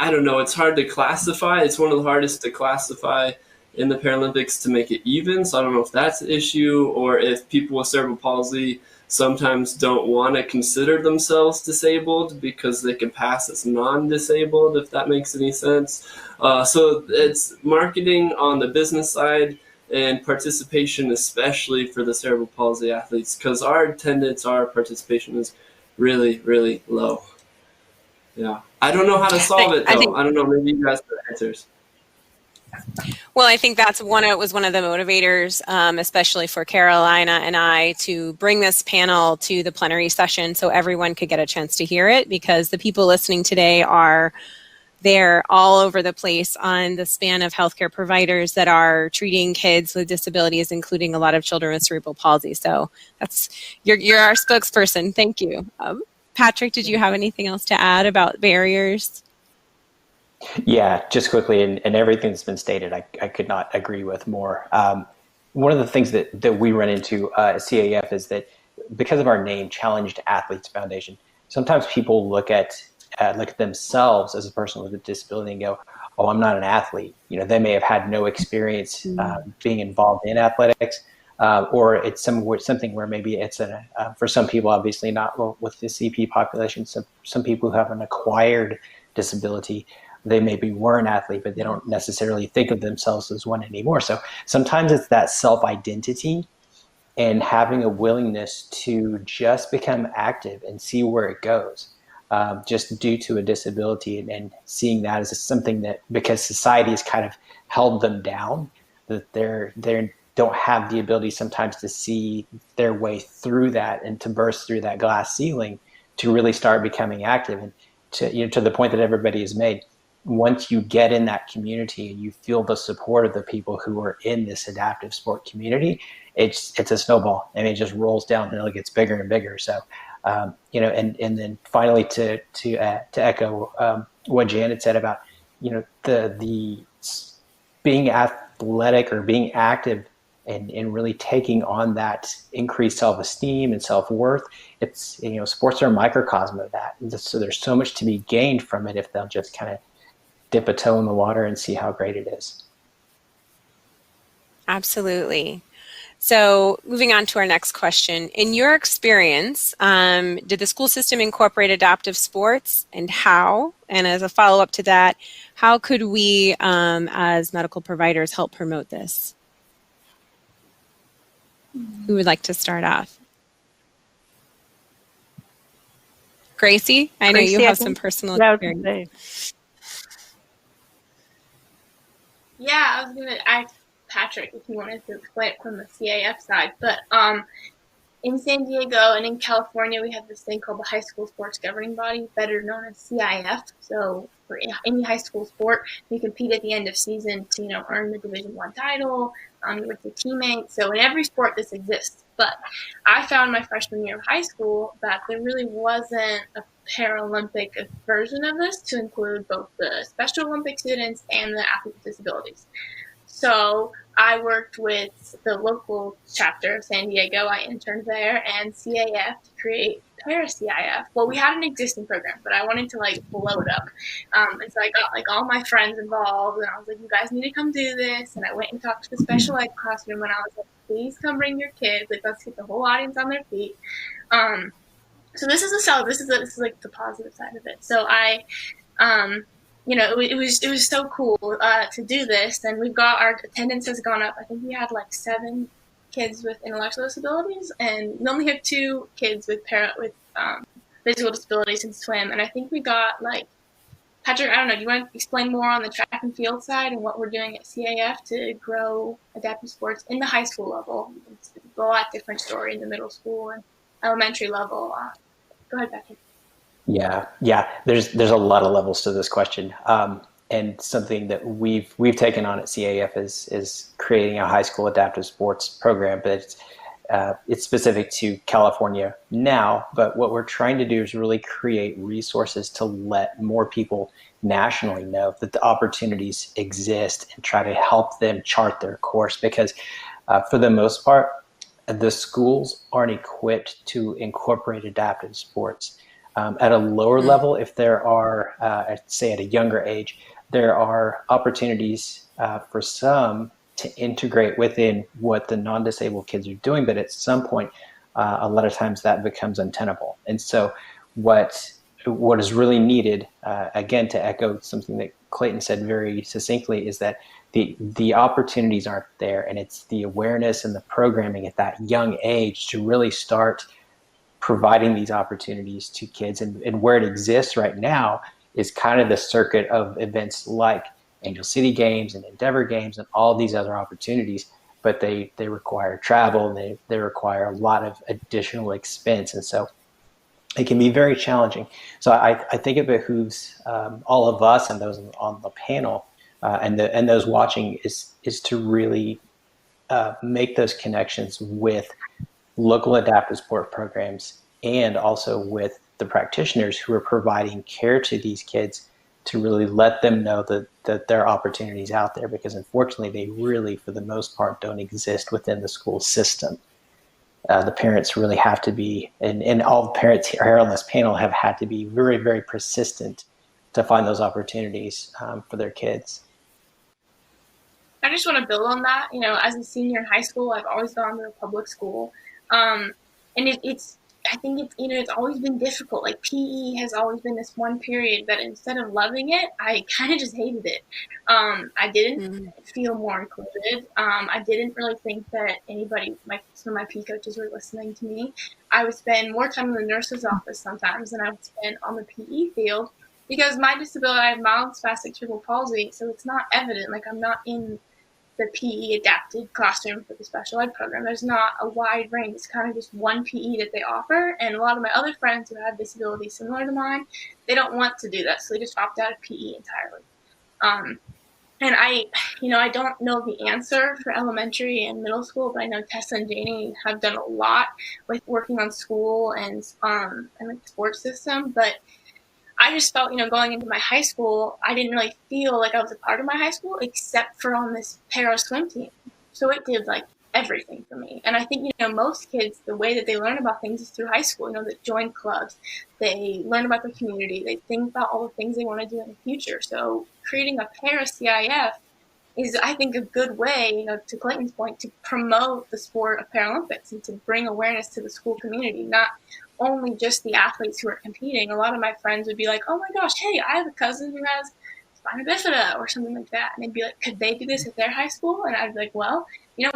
I don't know, it's hard to classify. It's one of the hardest to classify in the Paralympics to make it even. So I don't know if that's an issue, or if people with cerebral palsy sometimes don't want to consider themselves disabled because they can pass as non-disabled, if that makes any sense. So it's marketing on the business side and participation, especially for the cerebral palsy athletes, because our attendance, our participation is really, really low. Yeah. I don't know how to solve it, though. I don't know. Maybe you guys have answers. Well, I think it was one of the motivators, especially for Carolina and I, to bring this panel to the plenary session so everyone could get a chance to hear it, because the people listening today they're all over the place on the span of healthcare providers that are treating kids with disabilities, including a lot of children with cerebral palsy. So you're our spokesperson. Thank you. Patrick, did you have anything else to add about barriers? Yeah, just quickly, and everything that's been stated, I could not agree with more. One of the things that we run into at CAF is that because of our name, Challenged Athletes Foundation, sometimes people look at themselves as a person with a disability and go, "Oh, I'm not an athlete." They may have had no experience being involved in athletics, or it's something where maybe it's for some people, obviously not with the CP population. Some people who have an acquired disability, they maybe were an athlete, but they don't necessarily think of themselves as one anymore. So sometimes it's that self-identity and having a willingness to just become active and see where it goes, just due to a disability, and seeing that as something that, because society has kind of held them down, that they don't have the ability sometimes to see their way through that and to burst through that glass ceiling to really start becoming active. And to the point that everybody has made, once you get in that community and you feel the support of the people who are in this adaptive sport community, it's a snowball. I mean, it just rolls down and it gets bigger and bigger. So, and then finally to echo what Janet said about, the being athletic or being active and really taking on that increased self-esteem and self-worth. It's, sports are a microcosm of that. So there's so much to be gained from it if they'll just kind of dip a toe in the water and see how great it is. Absolutely. So moving on to our next question. In your experience, did the school system incorporate adaptive sports, and how? And as a follow-up to that, how could we, as medical providers, help promote this? Who would like to start off? Gracie, I know you have some personal experience. Yeah, I was going to ask Patrick if he wanted to explain it from the CAF side. But in San Diego and in California, we have this thing called the High School Sports Governing Body, better known as CIF. So for any high school sport, you compete at the end of season to, earn the Division I title with your teammates. So in every sport, this exists. But I found my freshman year of high school that there really wasn't a Paralympic version of this to include both the Special Olympic students and the athletes with disabilities. So I worked with the local chapter of San Diego. I interned there, and CAF to create Para-CIF. Well, we had an existing program, but I wanted to blow it up. And so I got all my friends involved, and I was like, "You guys need to come do this." And I went and talked to the special ed classroom, and I was like, "Please come bring your kids. Let's get the whole audience on their feet." So this is the positive side of it. So I, it was so cool to do this, and our attendance has gone up. I think we had 7 kids with intellectual disabilities, and we only have 2 kids with physical disabilities in swim. And I think we got Patrick, I don't know, do you want to explain more on the track and field side and what we're doing at CAF to grow adaptive sports in the high school level? It's a lot different story in the middle school and elementary level. Go ahead, Patrick. Yeah. There's a lot of levels to this question, and something that we've taken on at CAF is creating a high school adaptive sports program, but it's specific to California now. But what we're trying to do is really create resources to let more people nationally know that the opportunities exist and try to help them chart their course, because for the most part, the schools aren't equipped to incorporate adaptive sports. At a lower level, if there are, say at a younger age, there are opportunities for some to integrate within what the non-disabled kids are doing, but at some point, a lot of times that becomes untenable. And so what is really needed, again, to echo something that Clayton said very succinctly, is that the opportunities aren't there, and it's the awareness and the programming at that young age to really start providing these opportunities to kids. And where it exists right now is kind of the circuit of events like Angel City Games and Endeavor Games and all these other opportunities, but they require travel, and they require a lot of additional expense. And so it can be very challenging. So I think it behooves all of us and those on the panel and those watching is to really make those connections with local adaptive sport programs and also with the practitioners who are providing care to these kids, to really let them know that there are opportunities out there, because unfortunately they really, for the most part, don't exist within the school system. The parents really have to be, and all the parents here on this panel have had to be very, very persistent to find those opportunities for their kids. I just want to build on that. You know, as a senior in high school, I've always gone to a public school. And I think it's always been difficult. Like PE has always been this one period that instead of loving it, I kind of just hated it. I didn't feel more included. I didn't really think that some of my PE coaches were listening to me. I would spend more time in the nurse's office sometimes than I would spend on the PE field, because my disability, I have mild spastic cerebral palsy, so it's not evident. Like, I'm not in the PE adapted classroom for the special ed program. There's not a wide range. It's kind of just one PE that they offer. And a lot of my other friends who have disabilities similar to mine, they don't want to do that. So they just opt out of PE entirely. And I don't know the answer for elementary and middle school, but I know Tessa and Janie have done a lot with working on school and the sports system. But I just felt, going into my high school, I didn't really feel like I was a part of my high school except for on this para swim team. So it did like everything for me. And I think, most kids, the way that they learn about things is through high school. They join clubs, they learn about their community, they think about all the things they want to do in the future. So creating a para CIF is, I think, a good way, to Clayton's point, to promote the sport of Paralympics and to bring awareness to the school community, not only just the athletes who are competing. A lot of my friends would be like, oh my gosh, hey, I have a cousin who has spina bifida or something like that. And they'd be like, could they do this at their high school? And I'd be like, well,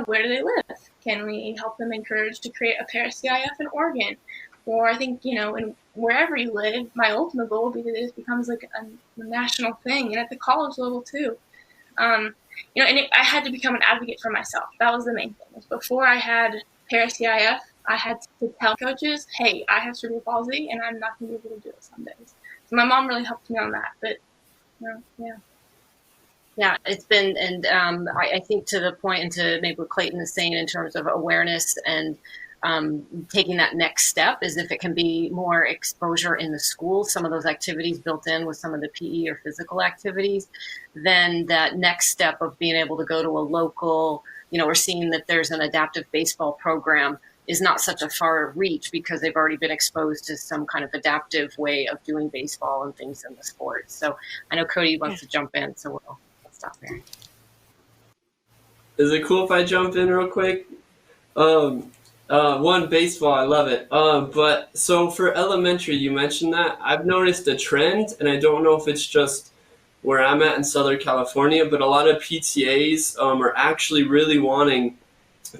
where do they live? Can we help them encourage to create a para-CIF in Oregon? Or I think, in wherever you live, my ultimate goal would be that this becomes like a national thing, and at the college level too. I had to become an advocate for myself. That was the main thing. Before I had para-CIF, I had to tell coaches, hey, I have cerebral palsy and I'm not going to be able to do it some days. So my mom really helped me on that. But, yeah. Yeah, it's been, and I think to the point, and to maybe what Clayton is saying in terms of awareness and taking that next step, is if it can be more exposure in the school, some of those activities built in with some of the PE or physical activities, then that next step of being able to go to a local, we're seeing that there's an adaptive baseball program is not such a far reach because they've already been exposed to some kind of adaptive way of doing baseball and things in the sport. So I know Cody wants to jump in, so we'll stop there. Is it cool if I jump in real quick? One, baseball, I love it. But so for elementary, you mentioned that. I've noticed a trend, and I don't know if it's just where I'm at in Southern California, but a lot of PTAs are actually really wanting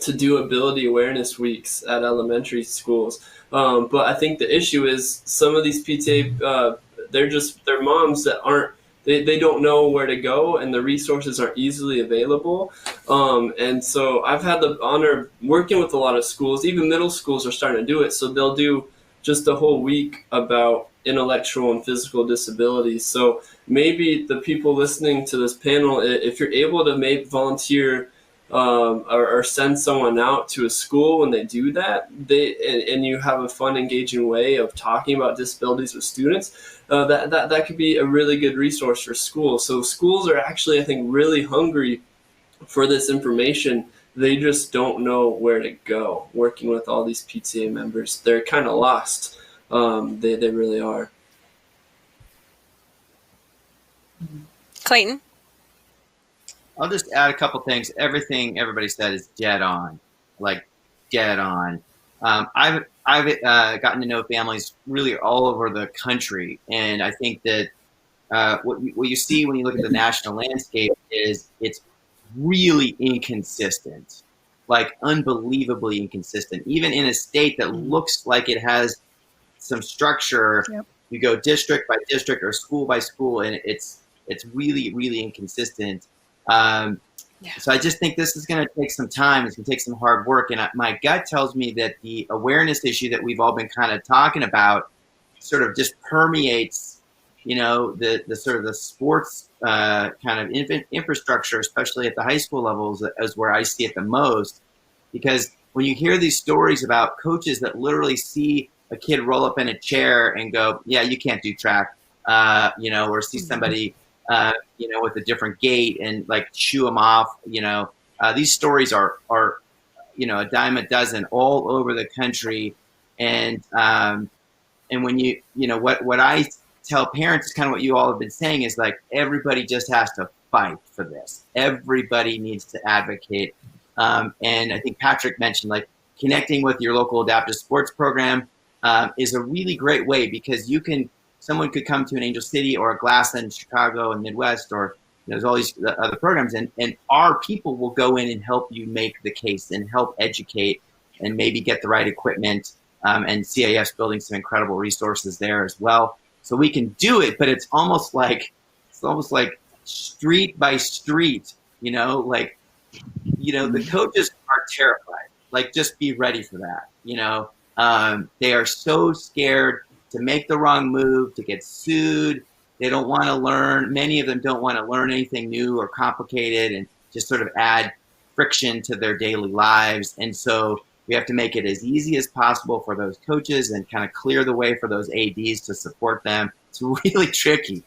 to do ability awareness weeks at elementary schools. But I think the issue is some of these PTA, they're moms that aren't, they don't know where to go, and the resources aren't easily available. And so I've had the honor working with a lot of schools, even middle schools are starting to do it. So they'll do just a whole week about intellectual and physical disabilities. So maybe the people listening to this panel, if you're able to volunteer or send someone out to a school when they do that, and you have a fun, engaging way of talking about disabilities with students, that could be a really good resource for schools. So schools are actually, I think, really hungry for this information. They just don't know where to go. Working with all these PTA members, they're kind of lost. They really are. Clayton? I'll just add a couple things. Everything everybody said is dead on, like dead on. I've gotten to know families really all over the country, and I think that what you see when you look at the national landscape is it's really inconsistent, like unbelievably inconsistent. Even in a state that looks like it has some structure, you go district by district or school by school, and it's really, really inconsistent. So I just think this is going to take some time. It's going to take some hard work. And my gut tells me that the awareness issue that we've all been kind of talking about sort of just permeates, the sort of the sports kind of infrastructure, especially at the high school levels, is where I see it the most. Because when you hear these stories about coaches that literally see a kid roll up in a chair and go, yeah, you can't do track, or see somebody with a different gait and like shoo them off. These stories are a dime a dozen all over the country, and when what I tell parents is kind of what you all have been saying is like everybody just has to fight for this. Everybody needs to advocate, and I think Patrick mentioned like connecting with your local adaptive sports program is a really great way, because someone could come to an Angel City or a Glassland, Chicago, and Midwest, or there's all these other programs, and our people will go in and help you make the case and help educate and maybe get the right equipment. And CAF's building some incredible resources there as well, so we can do it. But it's almost like street by street. The coaches are terrified. Like, just be ready for that. They are so scared to make the wrong move, to get sued. They don't want to learn. Many of them don't want to learn anything new or complicated and just sort of add friction to their daily lives. And so we have to make it as easy as possible for those coaches and kind of clear the way for those ADs to support them. It's really tricky.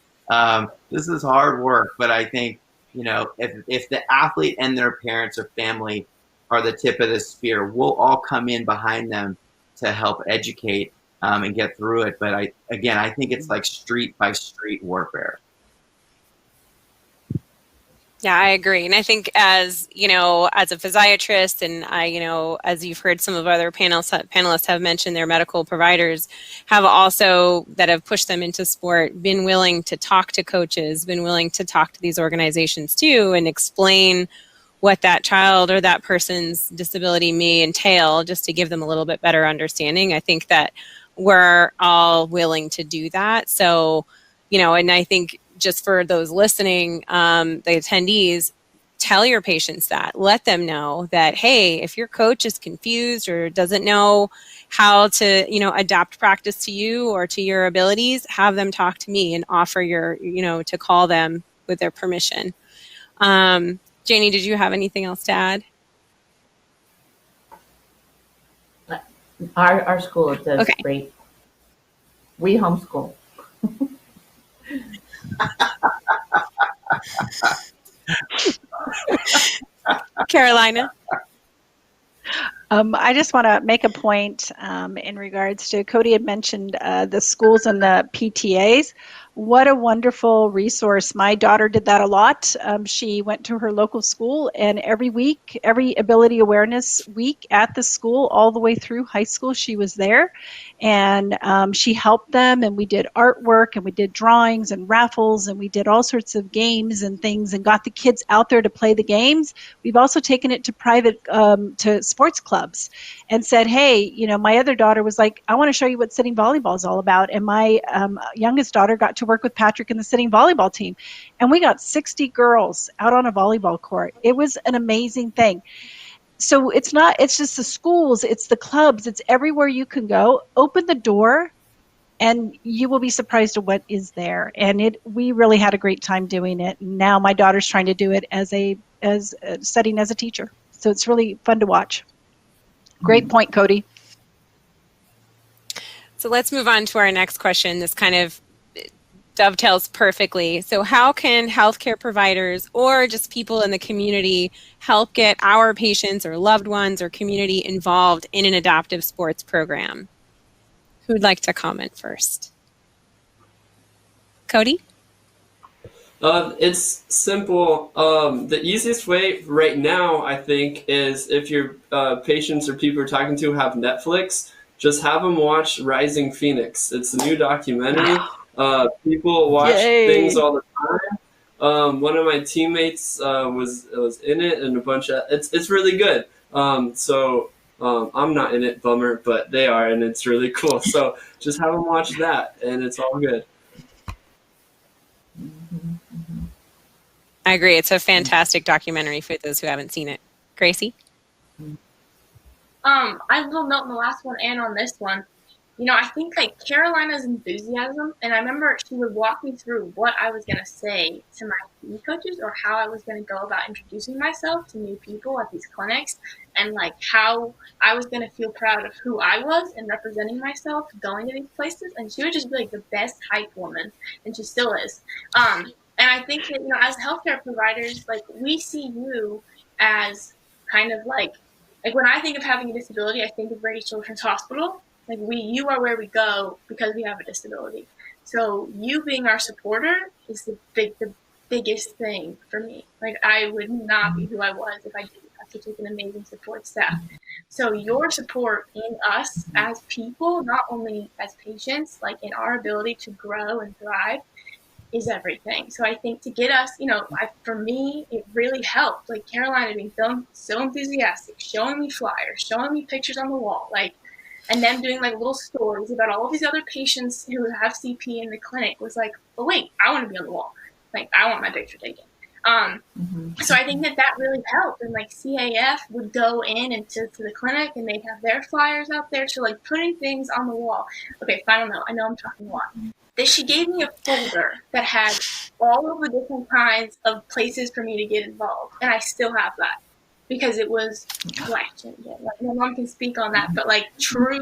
This is hard work, but I think, if the athlete and their parents or family are the tip of the spear, we'll all come in behind them to help educate and get through it. But I think it's like street by street warfare. Yeah, I agree. And I think as a physiatrist, and as you've heard some of other panelists have mentioned, their medical providers have also, that have pushed them into sport, been willing to talk to coaches, been willing to talk to these organizations too, and explain what that child or that person's disability may entail, just to give them a little bit better understanding. I think that we're all willing to do that. So, and I think just for those listening, the attendees, tell your patients that. Let them know that, hey, if your coach is confused or doesn't know how to, adapt practice to you or to your abilities, have them talk to me and offer to call them with their permission. Janie, did you have anything else to add? Our school does great. We homeschool. Carolina? I just want to make a point in regards to, Cody had mentioned the schools and the PTAs. What a wonderful resource. My daughter did that a lot. She went to her local school, and every week, every ability awareness week at the school, all the way through high school, she was there. And she helped them, and we did artwork, and we did drawings and raffles, and we did all sorts of games and things, and got the kids out there to play the games. We've also taken it to private, to sports clubs, and said, hey, my other daughter was like, I want to show you what sitting volleyball is all about. And my youngest daughter got to work with Patrick in the sitting volleyball team. And we got 60 girls out on a volleyball court. It was an amazing thing. So it's just the schools, it's the clubs, it's everywhere you can go. Open the door and you will be surprised at what is there. And we really had a great time doing it. Now my daughter's trying to do it as studying as a teacher. So it's really fun to watch. Great point, Cody. So let's move on to our next question. This kind of dovetails perfectly. So how can healthcare providers or just people in the community help get our patients or loved ones or community involved in an adaptive sports program? Who'd like to comment first? Cody? It's simple. The easiest way right now, I think, is if your patients or people you're talking to have Netflix, just have them watch Rising Phoenix. It's a new documentary. People watch things all the time. One of my teammates was in it, and a bunch of it's really good. I'm not in it, bummer, but they are, and it's really cool. So just have them watch that, and it's all good. I agree. It's a fantastic documentary for those who haven't seen it. Gracie? I have a little note on the last one and on this one. You know, I think like Carolina's enthusiasm, and I remember she would walk me through what I was going to say to my PE coaches or how I was going to go about introducing myself to new people at these clinics, and like how I was going to feel proud of who I was and representing myself going to these places. And she would just be like the best hype woman, and she still is. And I think that, you know, as healthcare providers, like we see you as kind of like when I think of having a disability, I think of Brady Children's Hospital. Like you are where we go because we have a disability. So you being our supporter is the biggest thing for me. Like I would not be who I was if I didn't have such an amazing support staff. So your support in us as people, not only as patients, like in our ability to grow and thrive, is everything. So I think to get us, you know, for me, it really helped. Like Carolina being so enthusiastic, showing me flyers, showing me pictures on the wall, like, and them doing like little stories about all these other patients who have CP in the clinic was like, oh wait, I want to be on the wall. Like I want my picture taken. So I think that really helped. And like CAF would go in and to the clinic and they'd have their flyers out there. So like putting things on the wall. Okay, final note. I know I'm talking a lot. That she gave me a folder that had all of the different kinds of places for me to get involved. And I still have that because it was life-changing. Like, my mom can speak on that, but like truly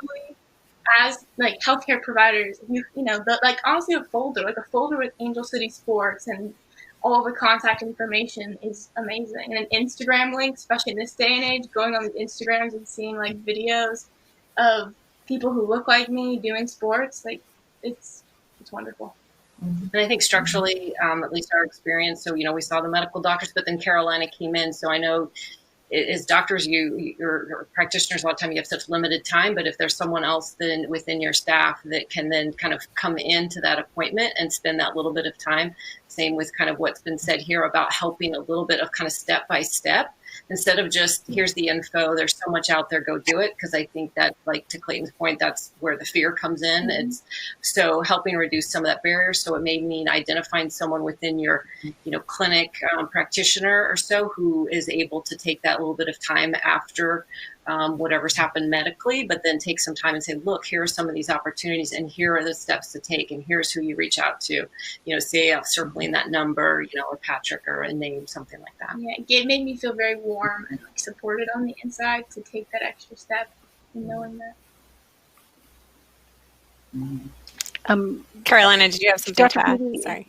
as like healthcare providers, you know, like honestly a folder with Angel City Sports and all the contact information is amazing. And an Instagram link, especially in this day and age, going on the Instagrams and seeing like videos of people who look like me doing sports, like it's wonderful. And I think structurally, at least our experience, so, you know, we saw the medical doctors, but then Carolina came in. So I know as doctors, you're practitioners, a lot of time you have such limited time, but if there's someone else then within your staff that can then kind of come into that appointment and spend that little bit of time, same with kind of what's been said here about helping a little bit of kind of step by step, instead of just here's the info, there's so much out there, go do it. Because I think that, like to Clayton's point, that's where the fear comes in. It's so helping reduce some of that barrier. So it may mean identifying someone within your, you know, clinic practitioner or so who is able to take that little bit of time after whatever's happened medically, but then take some time and say, look, here are some of these opportunities and here are the steps to take and here's who you reach out to, you know, say circling that number, you know, or Patrick or a name, something like that. Yeah, it made me feel very warm and like supported on the inside to take that extra step and knowing that. Carolina, did you have something to add? Sorry.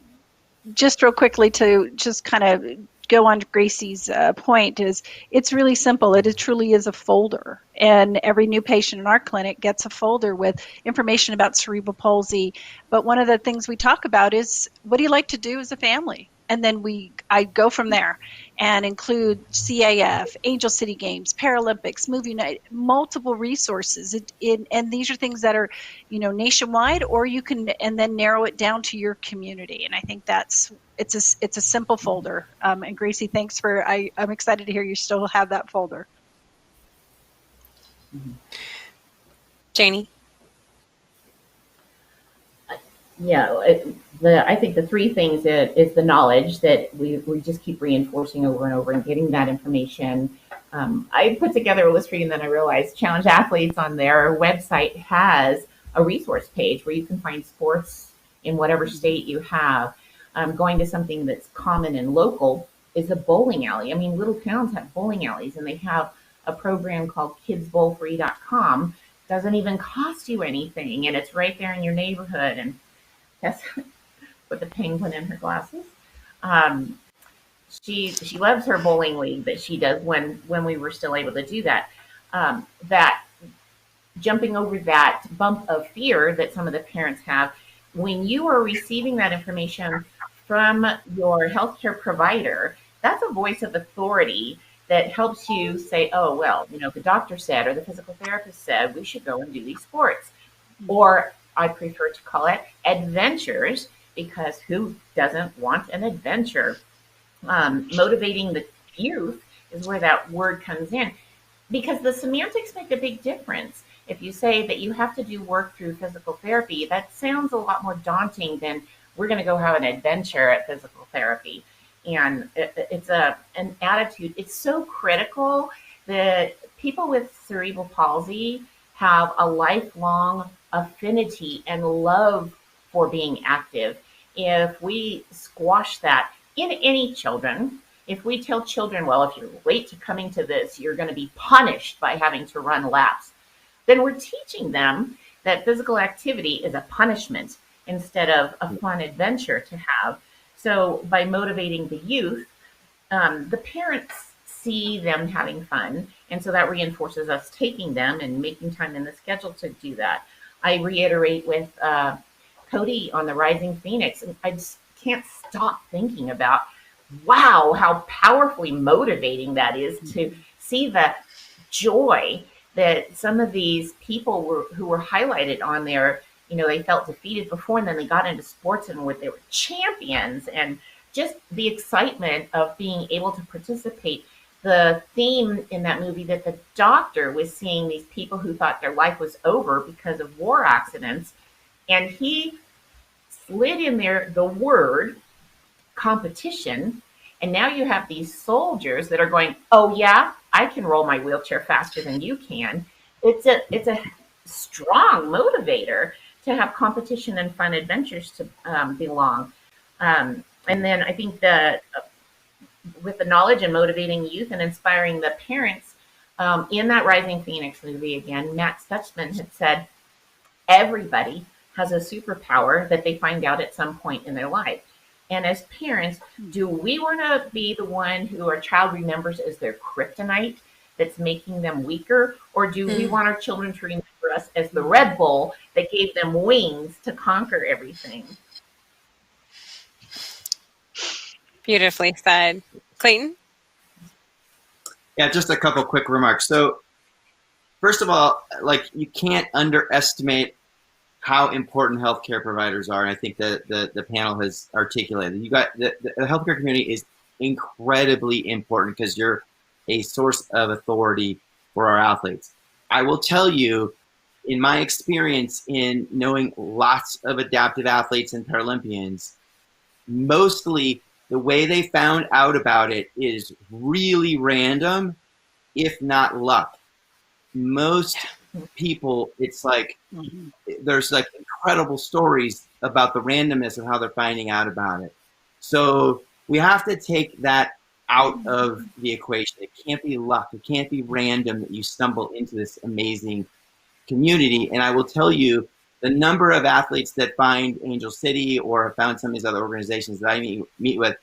Just real quickly to just kind of go on to Gracie's point is it's really simple. It truly is a folder, and every new patient in our clinic gets a folder with information about cerebral palsy. But one of the things we talk about is, what do you like to do as a family? And then I go from there and include CAF, Angel City Games, Paralympics, Movie Night, multiple resources. And these are things that are, you know, nationwide, or you can, and then narrow it down to your community. And I think it's a simple folder. And Gracie, thanks I'm excited to hear you still have that folder. Janie? Yeah, I think the three things is the knowledge that we just keep reinforcing over and over and getting that information. I put together a list for you, and then I realized Challenge Athletes on their website has a resource page where you can find sports in whatever state you have. Going to something that's common and local is a bowling alley. I mean, little towns have bowling alleys, and they have a program called kidsbowlfree.com. Doesn't even cost you anything, and it's right there in your neighborhood. And Tessa put the penguin in her glasses. She loves her bowling league that she does when we were still able to do that. That jumping over that bump of fear that some of the parents have, when you are receiving that information from your healthcare provider, that's a voice of authority that helps you say, oh, well, the doctor said or the physical therapist said we should go and do these sports. Or I prefer to call it adventures, because who doesn't want an adventure? Motivating the youth is where that word comes in, because the semantics make a big difference. If you say that you have to do work through physical therapy, that sounds a lot more daunting than we're going to go have an adventure at physical therapy. And it's an attitude. It's so critical that people with cerebral palsy have a lifelong affinity and love for being active. If we squash that in any children, if we tell children, well, if you're late to coming to this, you're going to be punished by having to run laps, then we're teaching them that physical activity is a punishment instead of a fun adventure to have. So by motivating the youth, the parents see them having fun, and so that reinforces us taking them and making time in the schedule to do that. I reiterate with Cody on the Rising Phoenix, and I just can't stop thinking about, wow, how powerfully motivating that is to see the joy that some of these people who were highlighted on there. They felt defeated before, and then they got into sports and they were champions, and just the excitement of being able to participate. The theme in that movie that the doctor was seeing these people who thought their life was over because of war accidents, and he slid in there the word competition, and now you have these soldiers that are going, oh yeah, I can roll my wheelchair faster than you can. It's a strong motivator to have competition and fun adventures to belong. And then I think that with the knowledge and motivating youth and inspiring the parents, in that Rising Phoenix movie, again, Matt Stutzman had said, everybody has a superpower that they find out at some point in their life. And as parents, do we want to be the one who our child remembers as their kryptonite that's making them weaker? Or do we want our children to remember us as the Red Bull that gave them wings to conquer everything? Beautifully said. Clayton? Yeah, just a couple quick remarks. So first of all, you can't underestimate how important healthcare providers are. And I think the panel has articulated. You got the healthcare community is incredibly important because you're a source of authority for our athletes. I will tell you, in my experience in knowing lots of adaptive athletes and Paralympians, mostly the way they found out about it is really random, if not luck. Most people, it's there's incredible stories about the randomness of how they're finding out about it. So we have to take that out of the equation. It can't be luck. It can't be random that you stumble into this amazing community. And I will tell you, the number of athletes that find Angel City or have found some of these other organizations that I meet with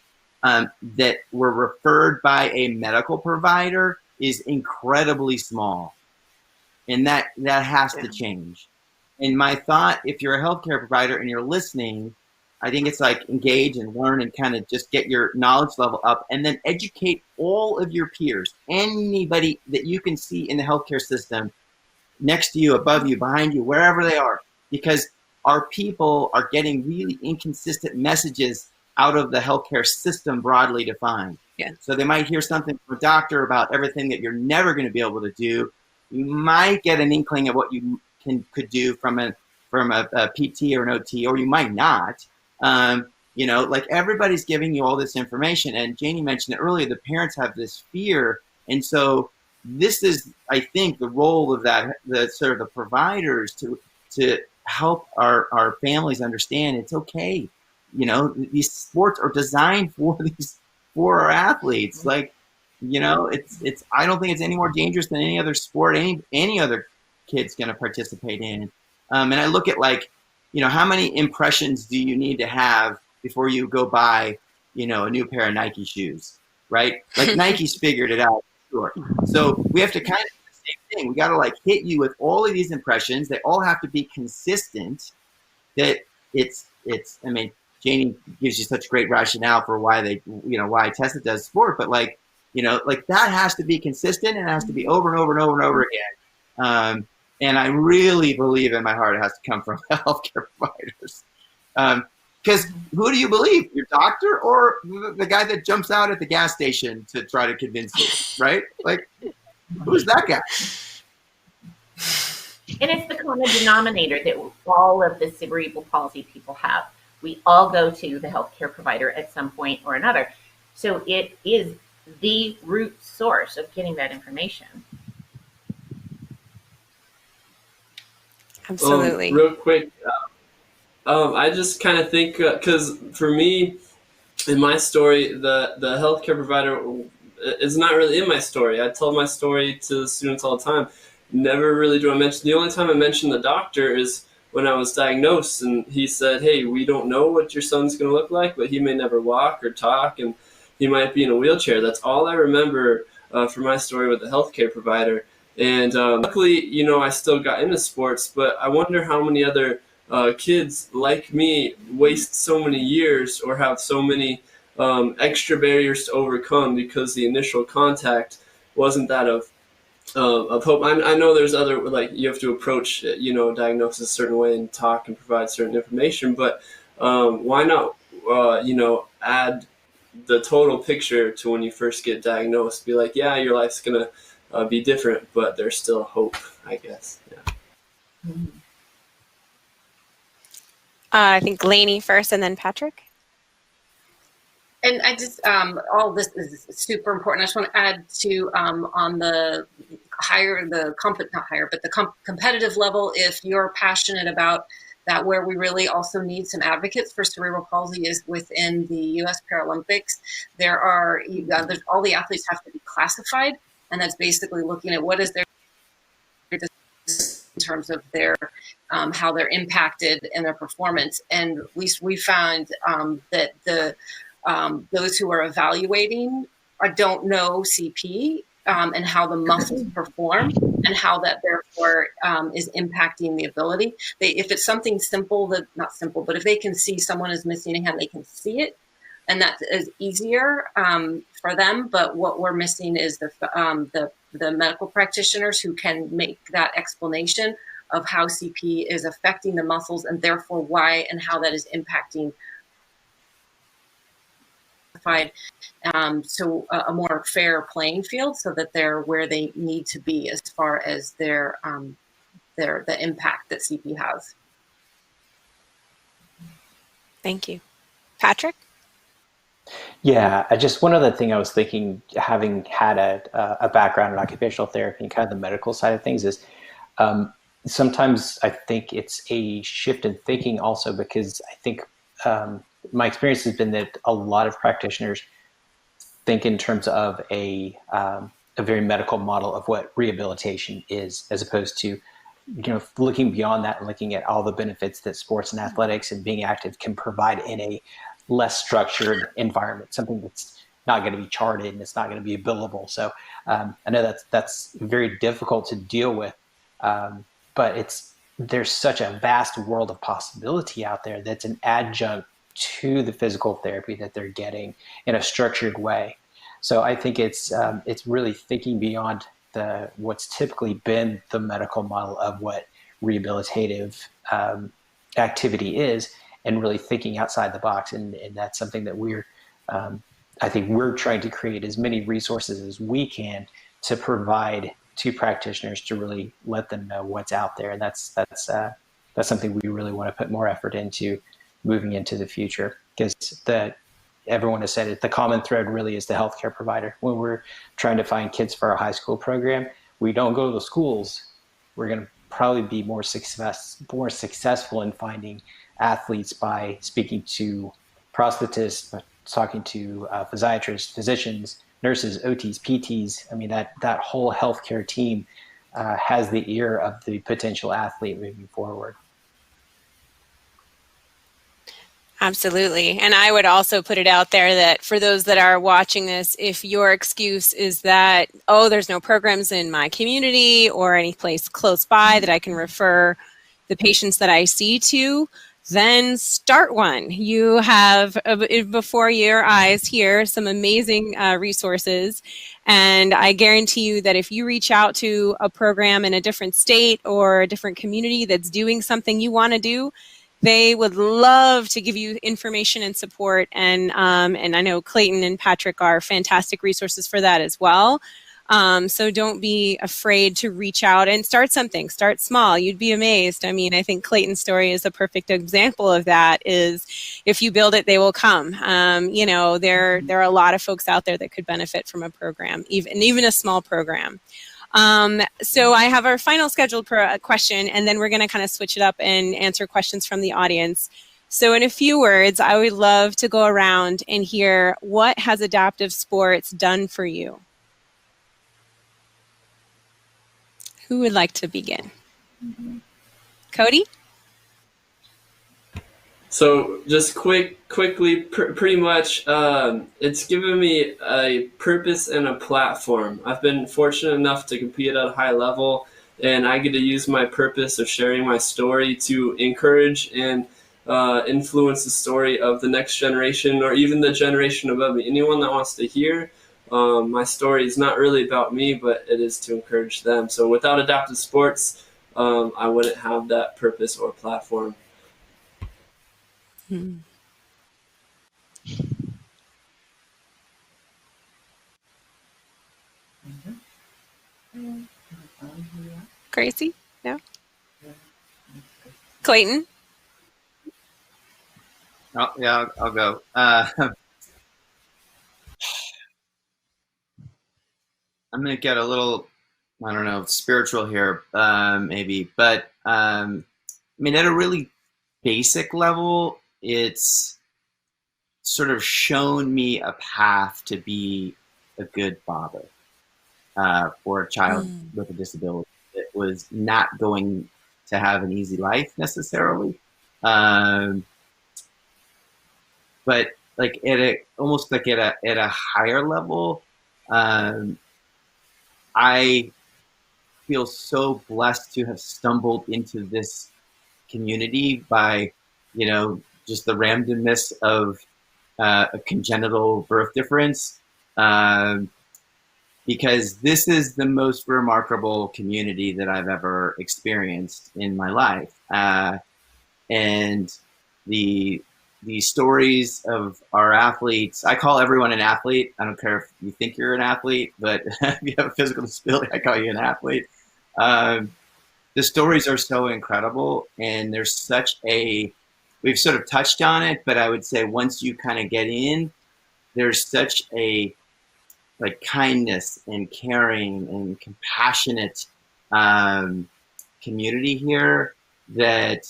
that were referred by a medical provider is incredibly small. And that has to change. And my thought, if you're a healthcare provider and you're listening, I think it's engage and learn and kind of just get your knowledge level up and then educate all of your peers, anybody that you can see in the healthcare system, next to you, above you, behind you, wherever they are, because our people are getting really inconsistent messages out of the healthcare system broadly defined. Yeah. So they might hear something from a doctor about everything that you're never going to be able to do. You might get an inkling of what you could do from a PT or an OT, or you might not. Everybody's giving you all this information, and Janie mentioned it earlier, the parents have this fear. And so this is, I think, the role of the providers to help our families understand it's okay. These sports are designed for our athletes. It's I don't think it's any more dangerous than any other sport any other kid's going to participate in. And I look at how many impressions do you need to have before you go buy, a new pair of Nike shoes, right? Nike's figured it out, sure. So we have to kind of same thing. We got to like hit you with all of these impressions. They all have to be consistent. That it's. I mean, Janie gives you such great rationale for why why Tessa does sport, but like that has to be consistent and it has to be over and over and over and over again. And I really believe in my heart it has to come from healthcare providers. Because who do you believe, your doctor or the guy that jumps out at the gas station to try to convince you, right? Like, who's that guy? And it's the common denominator that all of the cerebral palsy people have. We all go to the healthcare provider at some point or another. So it is the root source of getting that information. Absolutely. Real quick, I just kind of think, because for me, in my story, the healthcare provider is not really in my story. I tell my story to the students all the time. Never really do I mention. The only time I mention the doctor is when I was diagnosed, and he said, "Hey, we don't know what your son's going to look like, but he may never walk or talk, and he might be in a wheelchair." That's all I remember for my story with the healthcare provider. And luckily, I still got into sports, but I wonder how many other kids like me waste so many years or have so many extra barriers to overcome because the initial contact wasn't that of hope. I know there's other, like, you have to approach diagnosis a certain way and talk and provide certain information, but why not add the total picture to when you first get diagnosed? Be like, yeah, your life's gonna be different, but there's still hope, I guess. Yeah. I think Lainey first and then Patrick. And I just, all this is super important. I just want to add to on the competitive level, if you're passionate about that, where we really also need some advocates for cerebral palsy is within the U.S. Paralympics. There's all the athletes have to be classified, and that's basically looking at what is their in terms of their how they're impacted in their performance. And at least we found that those who are evaluating don't know CP and how the muscles perform and how that therefore is impacting the ability. If it's something simple, not simple, but if they can see someone is missing a hand, they can see it, and that is easier for them. But what we're missing is the medical practitioners who can make that explanation of how CP is affecting the muscles and therefore why and how that is impacting. So a more fair playing field, so that they're where they need to be as far as the impact that CP has. Thank you, Patrick. Yeah, one other thing I was thinking, having had a background in occupational therapy and kind of the medical side of things, is sometimes I think it's a shift in thinking also, because I think my experience has been that a lot of practitioners think in terms of a very medical model of what rehabilitation is, as opposed to looking beyond that and looking at all the benefits that sports and athletics and being active can provide in a less structured environment, something that's not going to be charted and it's not going to be billable. So I know that's very difficult to deal with, but there's such a vast world of possibility out there that's an adjunct to the physical therapy that they're getting in a structured way. So I think it's really thinking beyond what's typically been the medical model of what rehabilitative activity is, and really thinking outside the box. And that's something that I think we're trying to create as many resources as we can to provide to practitioners to really let them know what's out there. And that's something we really want to put more effort into moving into the future, because everyone has said it, the common thread really is the healthcare provider. When we're trying to find kids for our high school program, we don't go to the schools. We're going to probably be more successful in finding athletes by speaking to prosthetists, talking to physiatrists, physicians, nurses, OTs, PTs. I mean, that whole healthcare team has the ear of the potential athlete moving forward. Absolutely. And I would also put it out there that for those that are watching this, if your excuse is that, oh, there's no programs in my community or any place close by that I can refer the patients that I see to, then start one. You have before your eyes here some amazing resources. And I guarantee you that if you reach out to a program in a different state or a different community that's doing something you want to do, they would love to give you information and support. And I know Clayton and Patrick are fantastic resources for that as well. So don't be afraid to reach out and start something. Start small. You'd be amazed. I mean, I think Clayton's story is a perfect example of that. Is if you build it, they will come. You know, there are a lot of folks out there that could benefit from a program, even a small program. So I have our final scheduled question, and then we're going to kind of switch it up and answer questions from the audience. So in a few words, I would love to go around and hear, what has adaptive sports done for you? Who would like to begin? Cody? So just quickly, pretty much, it's given me a purpose and a platform. I've been fortunate enough to compete at a high level, and I get to use my purpose of sharing my story to encourage and influence the story of the next generation, or even the generation above me. Anyone that wants to hear my story is not really about me, but it is to encourage them. So without adaptive sports, I wouldn't have that purpose or platform. Gracie? No? Clayton? Oh, yeah, I'll go. I'm going to get a little, I don't know, spiritual here, maybe. But, I mean, at a really basic level, it's sort of shown me a path to be a good father for a child with a disability. It was not going to have an easy life necessarily. But like almost like at a higher level, I feel so blessed to have stumbled into this community by, you know, just the randomness of a congenital birth difference, because this is the most remarkable community that I've ever experienced in my life. And the stories of our athletes, I call everyone an athlete. I don't care if you think you're an athlete, but if you have a physical disability, I call you an athlete. The stories are so incredible, and there's such we've sort of touched on it, but I would say once you kind of get in, there's such a like kindness and caring and compassionate community here that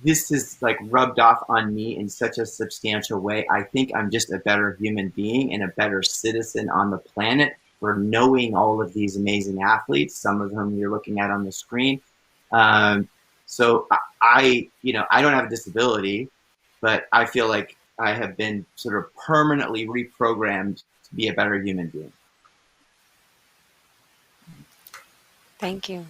this is like rubbed off on me in such a substantial way. I think I'm just a better human being and a better citizen on the planet for knowing all of these amazing athletes, some of whom you're looking at on the screen. So I don't have a disability, but I feel like I have been sort of permanently reprogrammed to be a better human being. Thank you.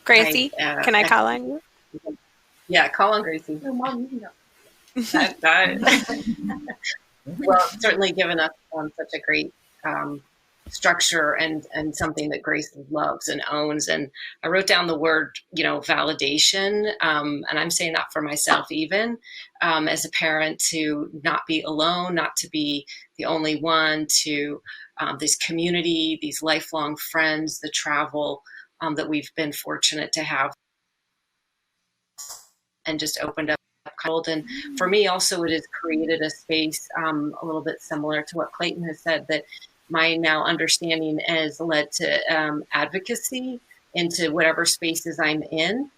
Gracie, can I call on you? Yeah, call on Gracie. No, Mom, you know. Well, certainly given us such a great structure and something that Grace loves and owns. And I wrote down the word, validation. And I'm saying that for myself, even as a parent, to not be alone, not to be the only one, to this community, these lifelong friends, the travel that we've been fortunate to have and just opened up. And for me also, it has created a space a little bit similar to what Clayton has said, that my now understanding has led to advocacy into whatever spaces I'm in.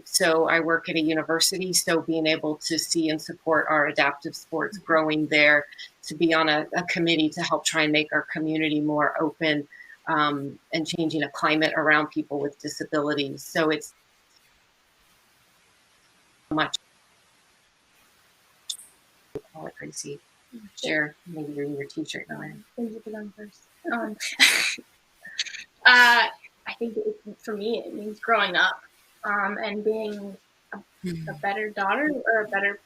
So I work at a university, so being able to see and support our adaptive sports growing there, to be on a committee to help try and make our community more open and changing a climate around people with disabilities. So it's much. Call it Gracie. Share maybe reading your T-shirt. Things you put on first. I think for me it means growing up and being a better daughter or a better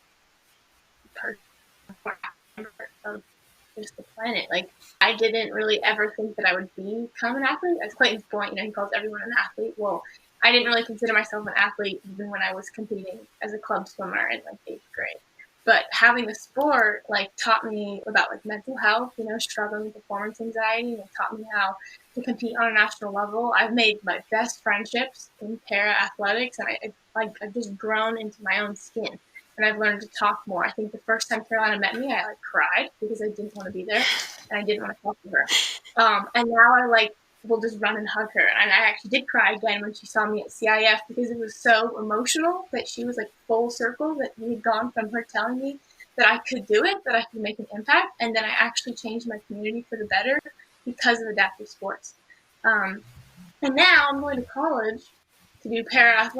person of just the planet. Like, I didn't really ever think that I would become an athlete. As Clayton's point, he calls everyone an athlete. Well, I didn't really consider myself an athlete even when I was competing as a club swimmer in like 8th grade. But having the sport taught me about mental health, struggling with performance anxiety, and it taught me how to compete on a national level. I've made my best friendships in para athletics, and I've just grown into my own skin. And I've learned to talk more. I think the first time Carolina met me, I cried because I didn't want to be there and I didn't want to talk to her. And now I will just run and hug her. And I actually did cry again when she saw me at CIF because it was so emotional that she was full circle, that we had gone from her telling me that I could do it, that I could make an impact, and then I actually changed my community for the better because of adaptive sports. And now I'm going to college to do para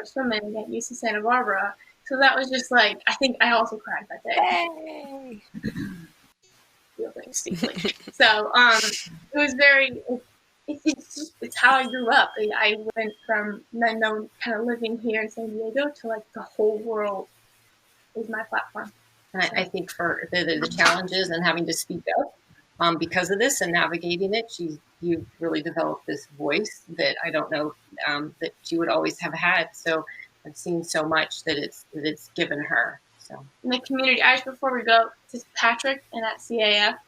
swimming at UC Santa Barbara. So that was just I think I also cried that day. So it was very, it's how I grew up. I went from kind of living here in San Diego to the whole world is my platform. And I think for the challenges and having to speak up because of this and navigating it, you really developed this voice that I don't know that she would always have had. So I've seen so much that it's given her. So in the community, before we go to Patrick and at CAF,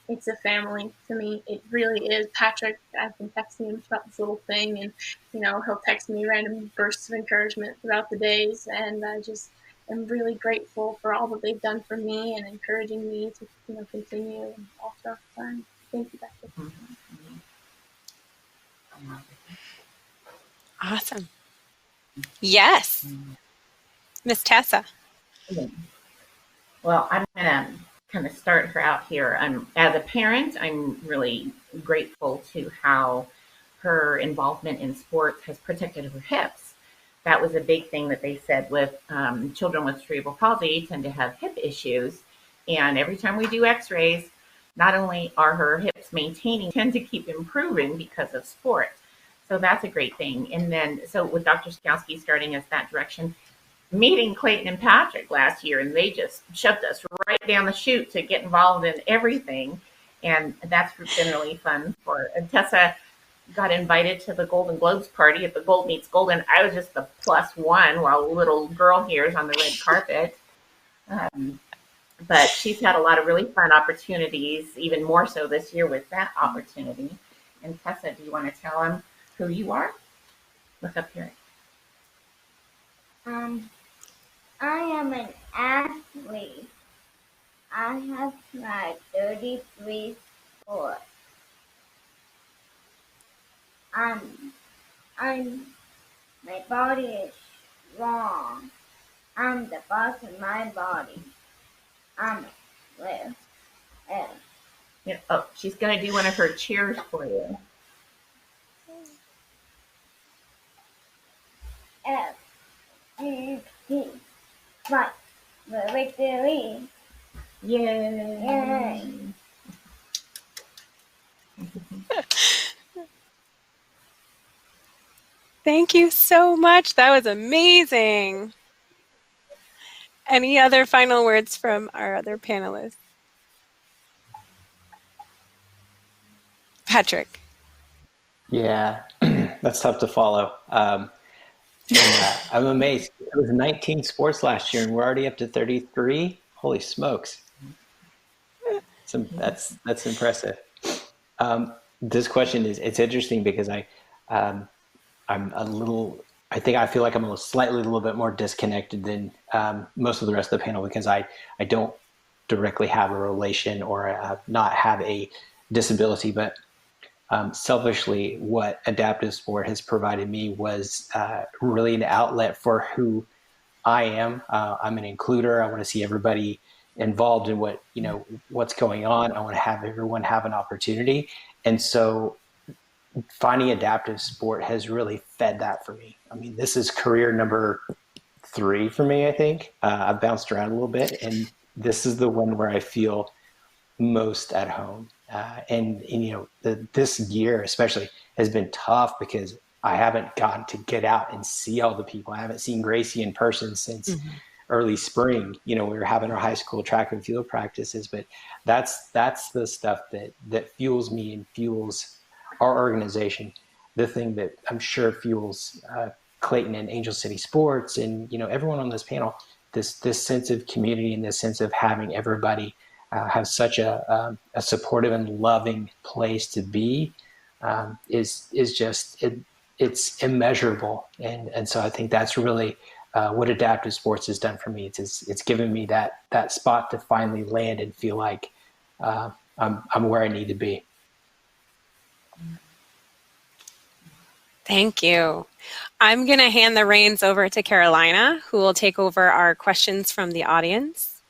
it's a family to me. It really is. Patrick, I've been texting him about this little thing, and he'll text me random bursts of encouragement throughout the days, and I just am really grateful for all that they've done for me and encouraging me to continue and all stuff. Thank you, Patrick. Awesome. Yes. Miss Tessa. Well, I'm going to kind of start her out here. As a parent, I'm really grateful to how her involvement in sports has protected her hips. That was a big thing that they said with children with cerebral palsy tend to have hip issues. And every time we do x-rays, not only are her hips maintaining, tend to keep improving because of sport. So that's a great thing. And then, so with Dr. Skowski starting us that direction, meeting Clayton and Patrick last year, and they just shoved us right down the chute to get involved in everything. And that's been really fun for, and Tessa got invited to the Golden Globes party at the Gold Meets Golden. I was just the +1 while little girl here is on the red carpet. But she's had a lot of really fun opportunities, even more so this year with that opportunity. And Tessa, do you want to tell them who you are? Look up here. I am an athlete. I have tried 33 sports. My body is strong. I'm the boss of my body. Yeah, oh, she's going to do one of her cheers for you. F-E-T. Fight the victory. Yay. Thank you so much. That was amazing. Any other final words from our other panelists? Patrick. Yeah, that's tough to follow. I'm amazed. It was 19 sports last year, and we're already up to 33. Holy smokes! That's impressive. This question it's interesting because I'm a little. I think I feel like I'm slightly a little bit more disconnected than most of the rest of the panel because I don't directly have a relation or not have a disability, but selfishly, what adaptive sport has provided me was really an outlet for who I am. I'm an includer. I want to see everybody involved in what's going on. I want to have everyone have an opportunity. And so finding adaptive sport has really fed that for me. I mean, this is career number 3 for me, I think. I've bounced around a little bit, and this is the one where I feel most at home. And this year especially has been tough because I haven't gotten to get out and see all the people. I haven't seen Gracie in person since early spring. We were having our high school track and field practices, but that's the stuff that fuels me and fuels our organization. The thing that I'm sure fuels Clayton and Angel City Sports and everyone on this panel, this sense of community and this sense of having everybody have such a supportive and loving place to be is just it's immeasurable. And so I think that's really what adaptive sports has done for me. It's given me that spot to finally land and feel like I'm where I need to be. Thank you. I'm going to hand the reins over to Carolina, who will take over our questions from the audience.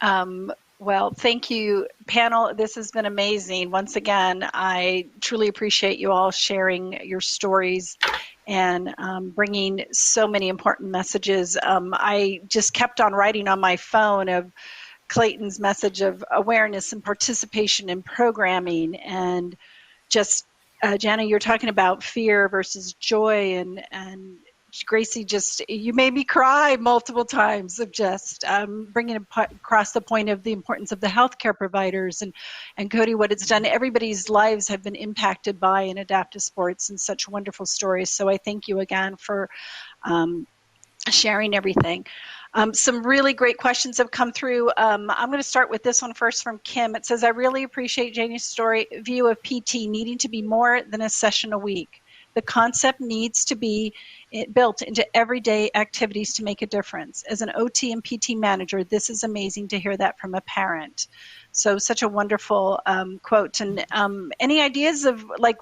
Well, thank you, panel. This has been amazing. Once again, I truly appreciate you all sharing your stories and bringing so many important messages. I just kept on writing on my phone of Clayton's message of awareness and participation in programming, and just Jana, you're talking about fear versus joy, and Gracie, you made me cry multiple times of just bringing across the point of the importance of the healthcare providers, and Cody, what it's done. Everybody's lives have been impacted by an adaptive sports, and such wonderful stories. So I thank you again for sharing everything. Some really great questions have come through. I'm going to start with this one first from Kim. It says, I really appreciate Janie's view of PT needing to be more than a session a week. The concept needs to be built into everyday activities to make a difference. As an OT and PT manager, this is amazing to hear that from a parent. So such a wonderful quote. And any ideas of, like,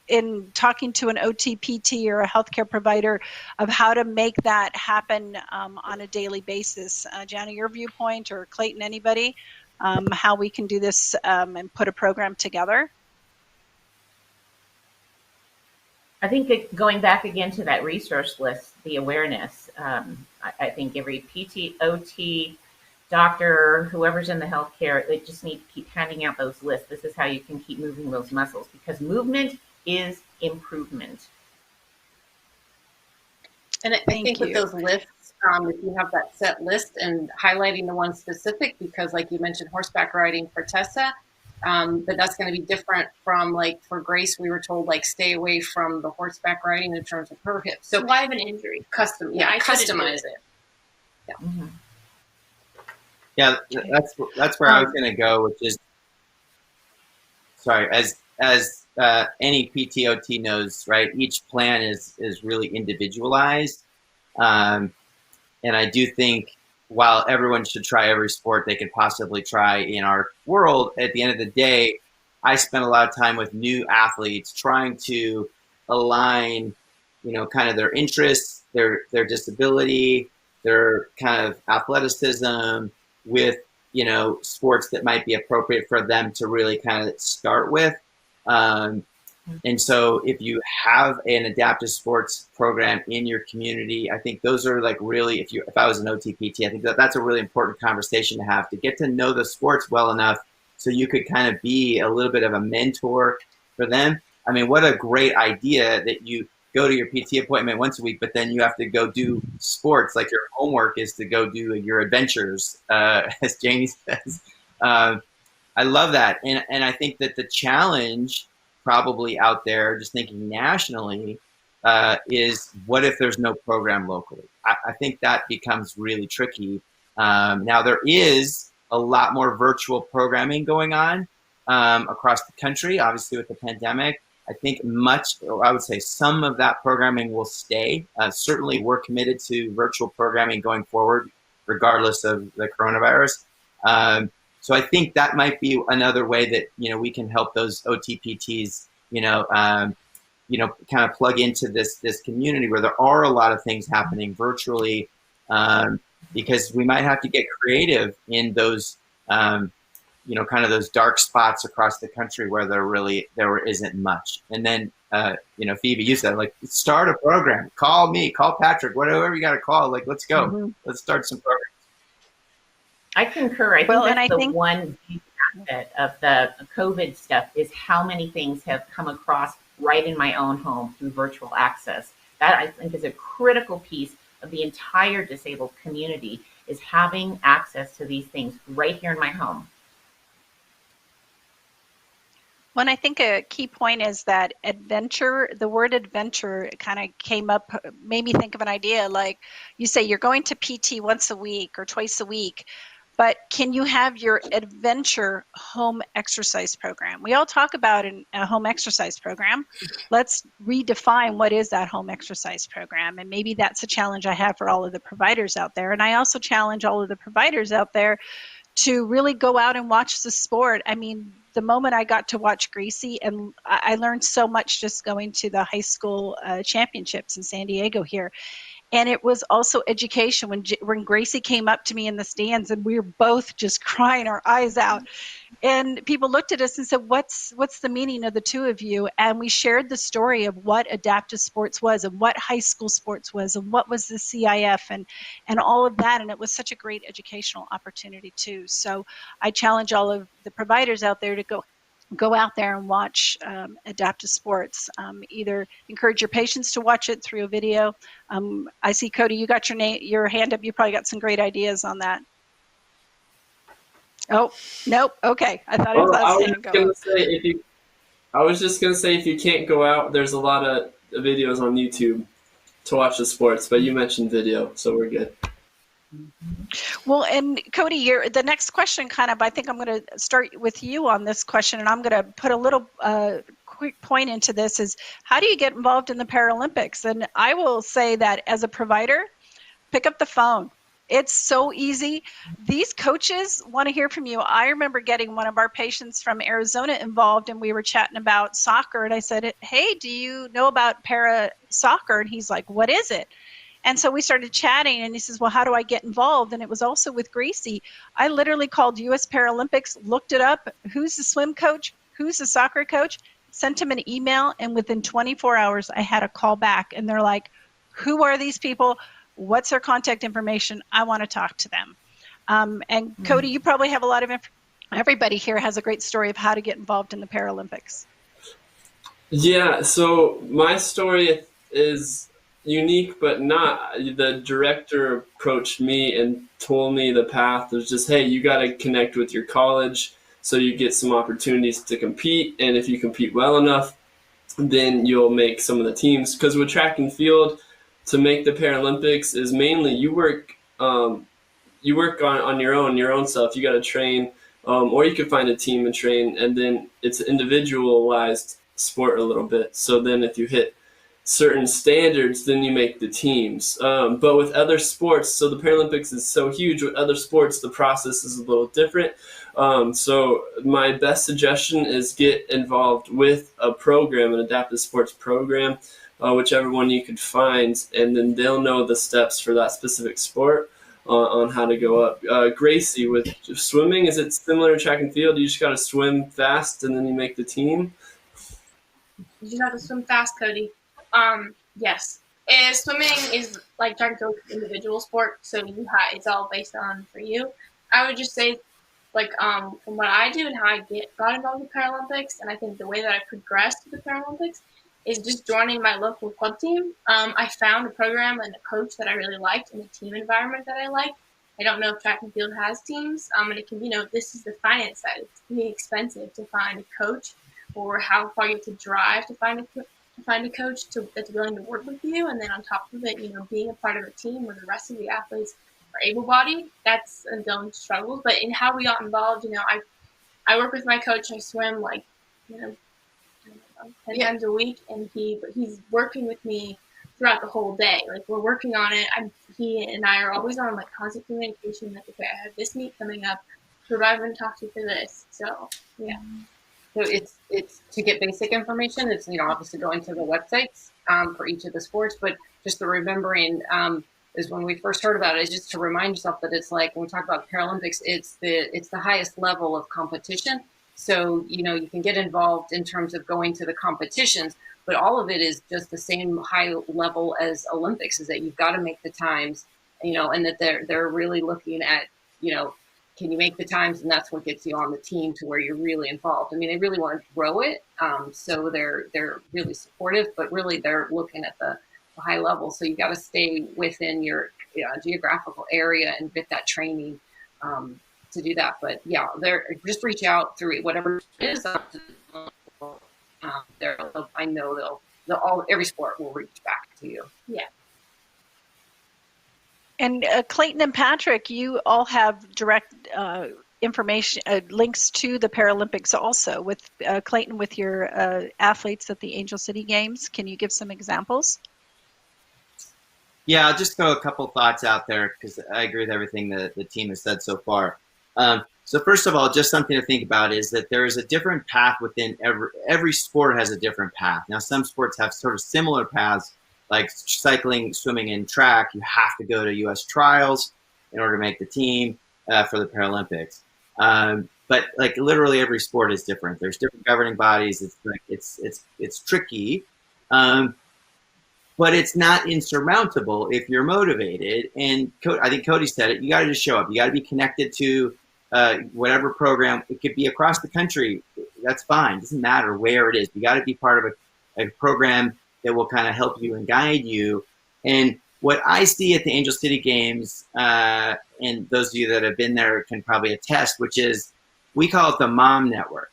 in talking to an OT, PT, or a healthcare provider, of how to make that happen on a daily basis? Jana, your viewpoint, or Clayton, anybody, how we can do this and put a program together? I think going back again to that resource list, the awareness, I think every PT, OT, doctor, whoever's in the healthcare, they just need to keep handing out those lists. This is how you can keep moving those muscles, because movement is improvement. And I think with those lists, if you have that set list and highlighting the one specific, because like you mentioned, horseback riding for Tessa, but that's going to be different from, like, for Grace, we were told, like, stay away from the horseback riding in terms of her hips. So I have an injury. Customize it. Yeah. Mm-hmm. Yeah, that's where I was going to go, which is, sorry, as any PTOT knows, right? Each plan is really individualized, and I do think while everyone should try every sport they could possibly try in our world, at the end of the day, I spend a lot of time with new athletes trying to align, kind of their interests, their disability, their kind of athleticism with, sports that might be appropriate for them to really kind of start with. And so if you have an adaptive sports program in your community, I think those are, like, really, if I was an OTPT, I think that's a really important conversation to have, to get to know the sports well enough so you could kind of be a little bit of a mentor for them. I mean, what a great idea that you go to your PT appointment once a week, but then you have to go do sports. Like, your homework is to go do your adventures, as Janie says. I love that. And I think that the challenge probably out there, just thinking nationally, is what if there's no program locally? I think that becomes really tricky. Now, there is a lot more virtual programming going on across the country, obviously with the pandemic. I think I would say some of that programming will stay. Certainly, we're committed to virtual programming going forward, regardless of the coronavirus. So I think that might be another way that, we can help those OTPTs, kind of plug into this community where there are a lot of things happening virtually. because we might have to get creative in those, kind of those dark spots across the country where there isn't much. And then, Phoebe, you said, like, start a program. Call me, call Patrick, whatever you got to call. Like, let's go. Mm-hmm. Let's start some programs. I concur. I think that's the one aspect of the COVID stuff is how many things have come across right in my own home through virtual access. That I think is a critical piece of the entire disabled community, is having access to these things right here in my home. Well, and I think a key point is that adventure, the word adventure kind of came up, made me think of an idea. Like you say, you're going to PT once a week or twice a week, but can you have your adventure home exercise program? We all talk about a home exercise program. Let's redefine what is that home exercise program. And maybe that's a challenge I have for all of the providers out there. And I also challenge all of the providers out there to really go out and watch the sport. I mean, the moment I got to watch Gracie, and I learned so much just going to the high school championships in San Diego here. And it was also education when Gracie came up to me in the stands, and we were both just crying our eyes out. And people looked at us and said, what's the meaning of the two of you? And we shared the story of what adaptive sports was and what high school sports was and what was the CIF and all of that. And it was such a great educational opportunity too. So I challenge all of the providers out there to go out there and watch adaptive sports. Either encourage your patients to watch it through a video. I see, Cody, you got your hand up. You probably got some great ideas on that. Oh, nope. Okay. I thought it was I was just going to say, if you can't go out, there's a lot of videos on YouTube to watch the sports, but you mentioned video, so we're good. Well, and Cody, the next question I think I'm going to start with you on this question, and I'm going to put a little quick point into this is, how do you get involved in the Paralympics? And I will say that as a provider, pick up the phone. It's so easy. These coaches want to hear from you. I remember getting one of our patients from Arizona involved, and we were chatting about soccer, and I said, hey, do you know about para soccer? And he's like, what is it? And so we started chatting, and he says, well, how do I get involved? And it was also with Gracie. I literally called US Paralympics, looked it up, who's the swim coach, who's the soccer coach, sent him an email, and within 24 hours, I had a call back. And they're like, who are these people? What's their contact information? I want to talk to them. And Cody, you probably have a lot of everybody here has a great story of how to get involved in the Paralympics. Yeah, so my story is unique, but not. The director approached me and told me the path was just, hey, you got to connect with your college so you get some opportunities to compete. And if you compete well enough, then you'll make some of the teams. Because with track and field, to make the Paralympics is mainly you work on your own self. You got to train, or you could find a team and train, and then it's an individualized sport a little bit. So then if you hit certain standards, then you make the teams. But with other sports, so the Paralympics is so huge, with other sports, the process is a little different. So my best suggestion is get involved with a program, an adaptive sports program, whichever one you could find, and then they'll know the steps for that specific sport on how to go up. Gracie, with swimming, is it similar to track and field? You just got to swim fast and then you make the team? You just have to swim fast, Cody. Yes. Swimming is like track and field, individual sport, so it's all based on for you. I would just say, like, from what I do and how I got involved with Paralympics, and I think the way that I progressed with the Paralympics is just joining my local club team. I found a program and a coach that I really liked and a team environment that I liked. I don't know if track and field has teams, and it can, this is the finance side. It's pretty expensive to find a coach, or how far you have to drive to find a coach that's willing to work with you. And then on top of it, being a part of a team where the rest of the athletes are able-bodied, that's its own struggles. But in how we got involved, I work with my coach. I swim 10 times a week, and he's working with me throughout the whole day. Like, we're working on it. He and I are always on constant communication. Like, okay, I have this meet coming up. Who I'm going to talk to for this? So yeah. So it's to get basic information. It's obviously going to the websites for each of the sports, but just the remembering is when we first heard about it, is just to remind yourself that it's like when we talk about Paralympics, it's the highest level of competition. So, you know, you can get involved in terms of going to the competitions, but all of it is just the same high level as Olympics, is that you've got to make the times, you know, and that they're really looking at, you know, can you make the times? And that's what gets you on the team to where you're really involved. I mean, they really want to grow it. So they're really supportive, but really they're looking at the high level. So you got to stay within your geographical area and get that training to do that. But yeah, just reach out through whatever it is. I know every sport will reach back to you. Yeah. And Clayton and Patrick, you all have direct information, links to the Paralympics also. With Clayton, with your athletes at the Angel City Games, can you give some examples? Yeah, I'll just throw a couple thoughts out there because I agree with everything that the team has said so far. So first of all, just something to think about is that there is a different path within every sport has a different path. Now, some sports have sort of similar paths, like cycling, swimming, and track. You have to go to U.S. trials in order to make the team for the Paralympics. But like literally every sport is different. There's different governing bodies. It's like it's tricky, but it's not insurmountable if you're motivated. And I think Cody said it. You got to just show up. You got to be connected to whatever program. It could be across the country. That's fine. It doesn't matter where it is. You got to be part of a program that will kind of help you and guide you. And what I see at the Angel City Games, and those of you that have been there can probably attest, which is we call it the Mom Network.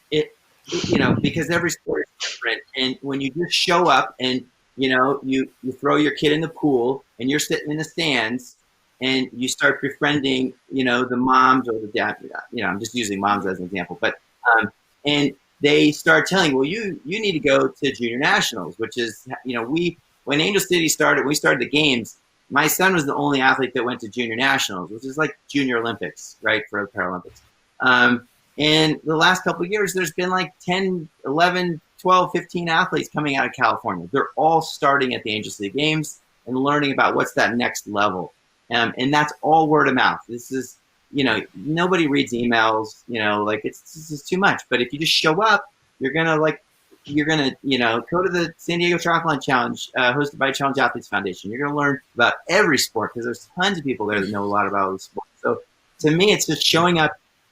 You know, because every sport is different, and when you just show up and you throw your kid in the pool and you're sitting in the stands and you start befriending, the moms or the dad. I'm just using moms as an example, but and they start telling, well, you need to go to junior nationals, which is, when Angel City started, we started the games, my son was the only athlete that went to junior nationals, which is like junior Olympics, right, for the Paralympics. And the last couple of years, there's been like 10, 11, 12, 15 athletes coming out of California. They're all starting at the Angel City Games and learning about what's that next level. And that's all word of mouth. This is, nobody reads emails, it's just too much. But if you just show up, you're going to go to the San Diego Triathlon Challenge, hosted by Challenge Athletes Foundation. You're going to learn about every sport because there's tons of people there that know a lot about all the sports. So to me, it's just showing up,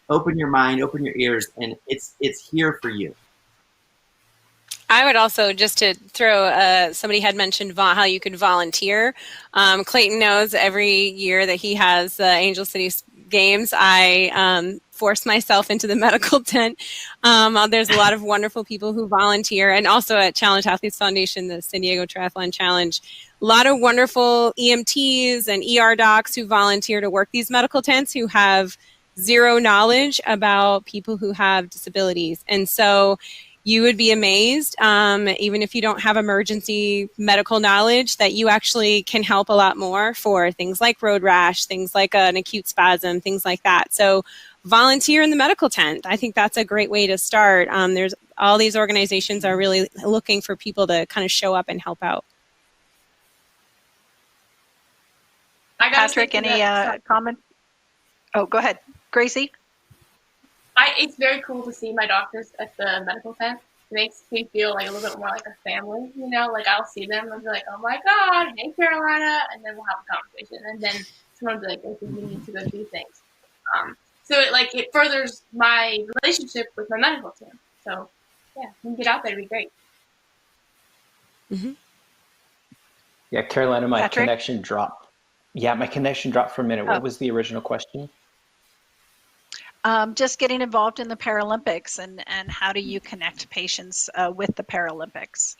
open your mind, open your ears, and it's here for you. I would also, just to throw, somebody had mentioned how you could volunteer. Clayton knows every year that he has the Angel City Games, I force myself into the medical tent. There's a lot of wonderful people who volunteer, and also at Challenge Athletes Foundation, the San Diego Triathlon Challenge, a lot of wonderful EMTs and ER docs who volunteer to work these medical tents who have zero knowledge about people who have disabilities. And so you would be amazed, even if you don't have emergency medical knowledge, that you actually can help a lot more for things like road rash, things like an acute spasm, things like that. So volunteer in the medical tent. I think that's a great way to start. There's all these organizations are really looking for people to kind of show up and help out. Patrick, any comment? Oh, go ahead. Gracie? It's very cool to see my doctors at the medical tent. It makes me feel like a little bit more like a family, like I'll see them and be like, oh my God, hey Carolina, and then we'll have a conversation. And then someone will be like, okay, we need to go do things. So it furthers my relationship with my medical team. So yeah, we can get out there, it'd be great. Mm-hmm. Yeah, Carolina, my Patrick? connection dropped. Yeah, my connection dropped for a minute. What was the original question? Just getting involved in the Paralympics and how do you connect patients with the Paralympics?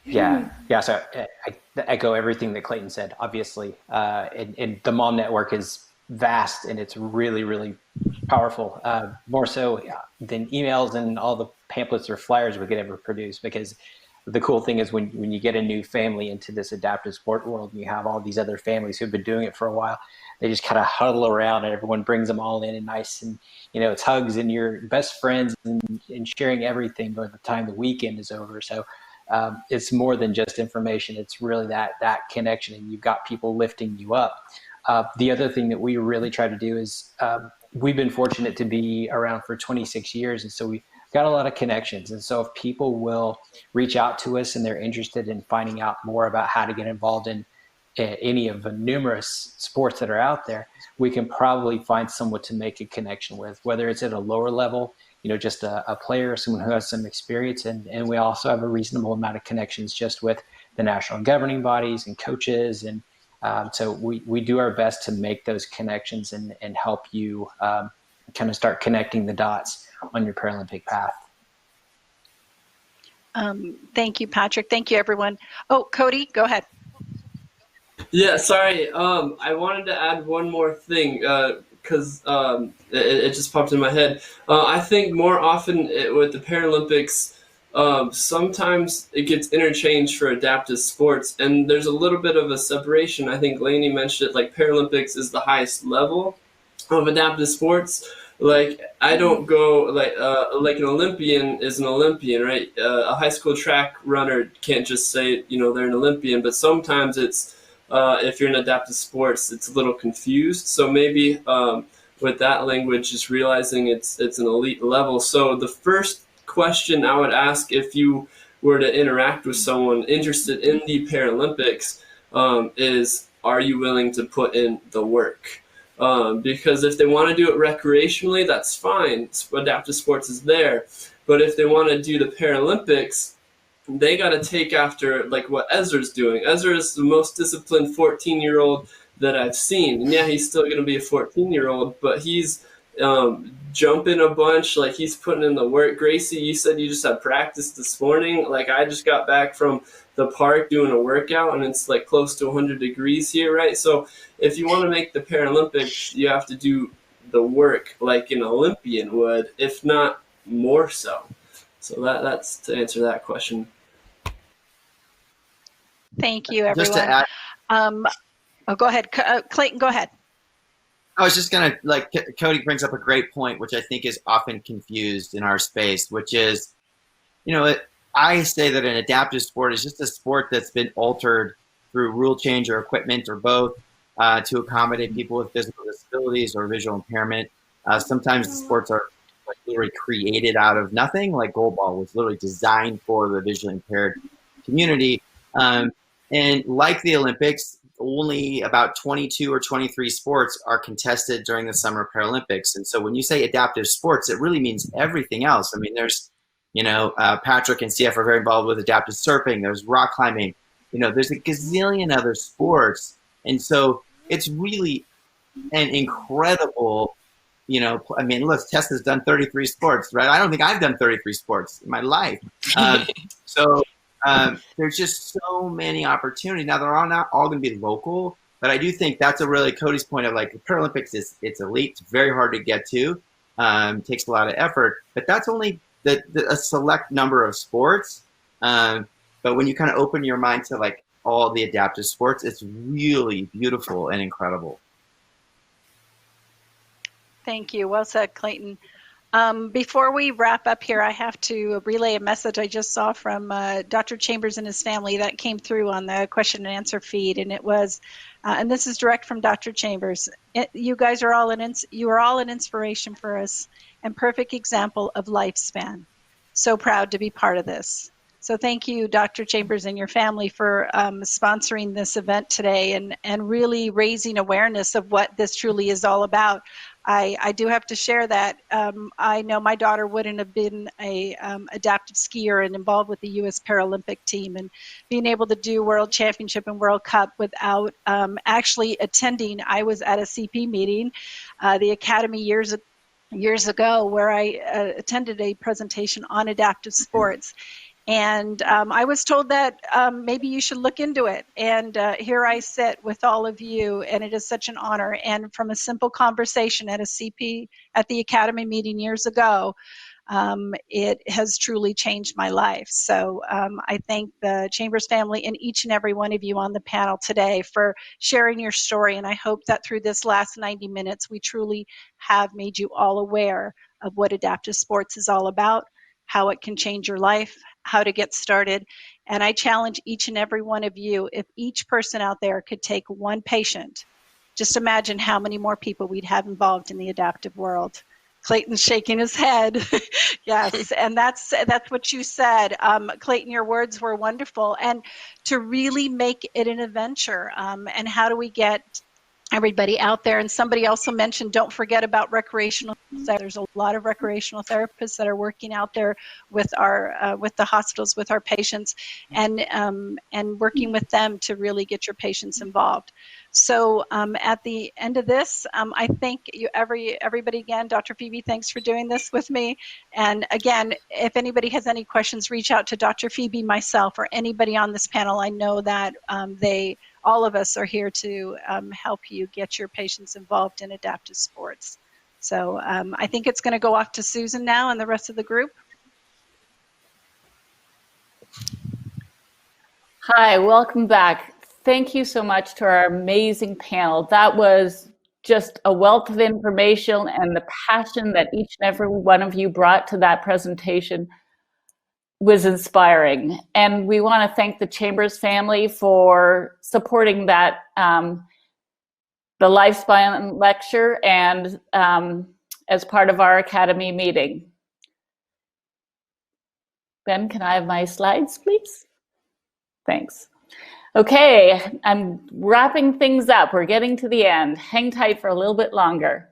Yeah. So I echo everything that Clayton said, obviously. And the Mom Network is vast and it's really, really powerful, more so than emails and all the pamphlets or flyers we could ever produce. Because the cool thing is when you get a new family into this adaptive sport world, and you have all these other families who've been doing it for a while, they just kind of huddle around and everyone brings them all in and nice. And, it's hugs and your best friends and sharing everything by the time the weekend is over. So it's more than just information. It's really that connection, and you've got people lifting you up. The other thing that we really try to do is we've been fortunate to be around for 26 years, and so we've got a lot of connections. And so if people will reach out to us and they're interested in finding out more about how to get involved in any of the numerous sports that are out there, we can probably find someone to make a connection with, whether it's at a lower level, just a player or someone who has some experience. And we also have a reasonable amount of connections just with the national governing bodies and coaches. And so we do our best to make those connections and help you kind of start connecting the dots on your Paralympic path. Thank you, Patrick. Thank you, everyone. Oh, Cody, go ahead. Yeah, sorry. I wanted to add one more thing because it just popped in my head. I think more often with the Paralympics, sometimes it gets interchanged for adaptive sports, and there's a little bit of a separation. I think Lainey mentioned it, like Paralympics is the highest level of adaptive sports. Like, I don't go, like an Olympian is an Olympian, right? A high school track runner can't just say, they're an Olympian, but sometimes it's, if you're in adaptive sports, it's a little confused. So maybe with that language, just realizing it's an elite level. So the first question I would ask if you were to interact with someone interested in the Paralympics is, are you willing to put in the work? Because if they want to do it recreationally, that's fine. Adaptive sports is there. But if they want to do the Paralympics, they got to take after like what Ezra's doing. Ezra is the most disciplined 14-year-old that I've seen. And yeah, he's still going to be a 14-year-old, but he's jumping a bunch. Like, he's putting in the work. Gracie, you said you just had practice this morning. Like, I just got back from the park doing a workout, and it's like close to 100 degrees here, right? So if you want to make the Paralympics, you have to do the work like an Olympian would, if not more so. So that's to answer that question. Thank you, everyone. Just to add, go ahead. Clayton, go ahead. I was just going to, Cody brings up a great point, which I think is often confused in our space, which is, I say that an adaptive sport is just a sport that's been altered through rule change or equipment or both to accommodate people with physical disabilities or visual impairment. Sometimes the sports are literally created out of nothing, like goalball was literally designed for the visually impaired community. And like the Olympics, only about 22 or 23 sports are contested during the Summer Paralympics. And so when you say adaptive sports, it really means everything else. I mean, there's, Patrick and CF are very involved with adaptive surfing. There's rock climbing. There's a gazillion other sports. And so it's really an incredible, look, Tessa's done 33 sports, right? I don't think I've done 33 sports in my life. There's just so many opportunities. Now, they're all not all going to be local, but I do think that's a really Cody's point of like the Paralympics it's elite. It's very hard to get to. Takes a lot of effort, but that's only a select number of sports. But when you kind of open your mind to like all the adaptive sports, it's really beautiful and incredible. Thank you. Well said, Clayton. Before we wrap up here, I have to relay a message I just saw from Dr. Chambers and his family that came through on the question and answer feed, and it was, and this is direct from Dr. Chambers. You guys are all an inspiration for us and perfect example of lifespan. So proud to be part of this. So thank you, Dr. Chambers and your family, for sponsoring this event today and really raising awareness of what this truly is all about. I do have to share that I know my daughter wouldn't have been a adaptive skier and involved with the U.S. Paralympic team, and being able to do World Championship and World Cup without actually attending. I was at a CP meeting, the Academy years ago, where I attended a presentation on adaptive sports. And I was told that maybe you should look into it. And here I sit with all of you, and it is such an honor. And from a simple conversation at a CP at the Academy meeting years ago, it has truly changed my life. So I thank the Chambers family and each and every one of you on the panel today for sharing your story. And I hope that through this last 90 minutes, we truly have made you all aware of what adaptive sports is all about, how it can change your life, how to get started, And I challenge each and every one of you, if each person out there could take one patient, just imagine how many more people we'd have involved in the adaptive world. Clayton's shaking his head. Yes, and that's what you said. Clayton, your words were wonderful. And to really make it an adventure. And how do we get everybody out there? And somebody also mentioned, don't forget about recreational. There's a lot of recreational therapists that are working out there with our with the hospitals, with our patients, and working with them to really get your patients involved. So at the end of this, I thank you everybody again. Dr. Phoebe, thanks for doing this with me. And again, if anybody has any questions, reach out to Dr. Phoebe, myself, or anybody on this panel. I know that all of us are here to help you get your patients involved in adaptive sports. So I think it's going to go off to Susan now and the rest of the group. Hi, welcome back. Thank you so much to our amazing panel. That was just a wealth of information, and the passion that each and every one of you brought to that presentation was inspiring. And we want to thank the Chambers family for supporting that, the Lifespan lecture, and as part of our Academy meeting. Ben, can I have my slides, please? Thanks. Okay, I'm wrapping things up. We're getting to the end. Hang tight for a little bit longer.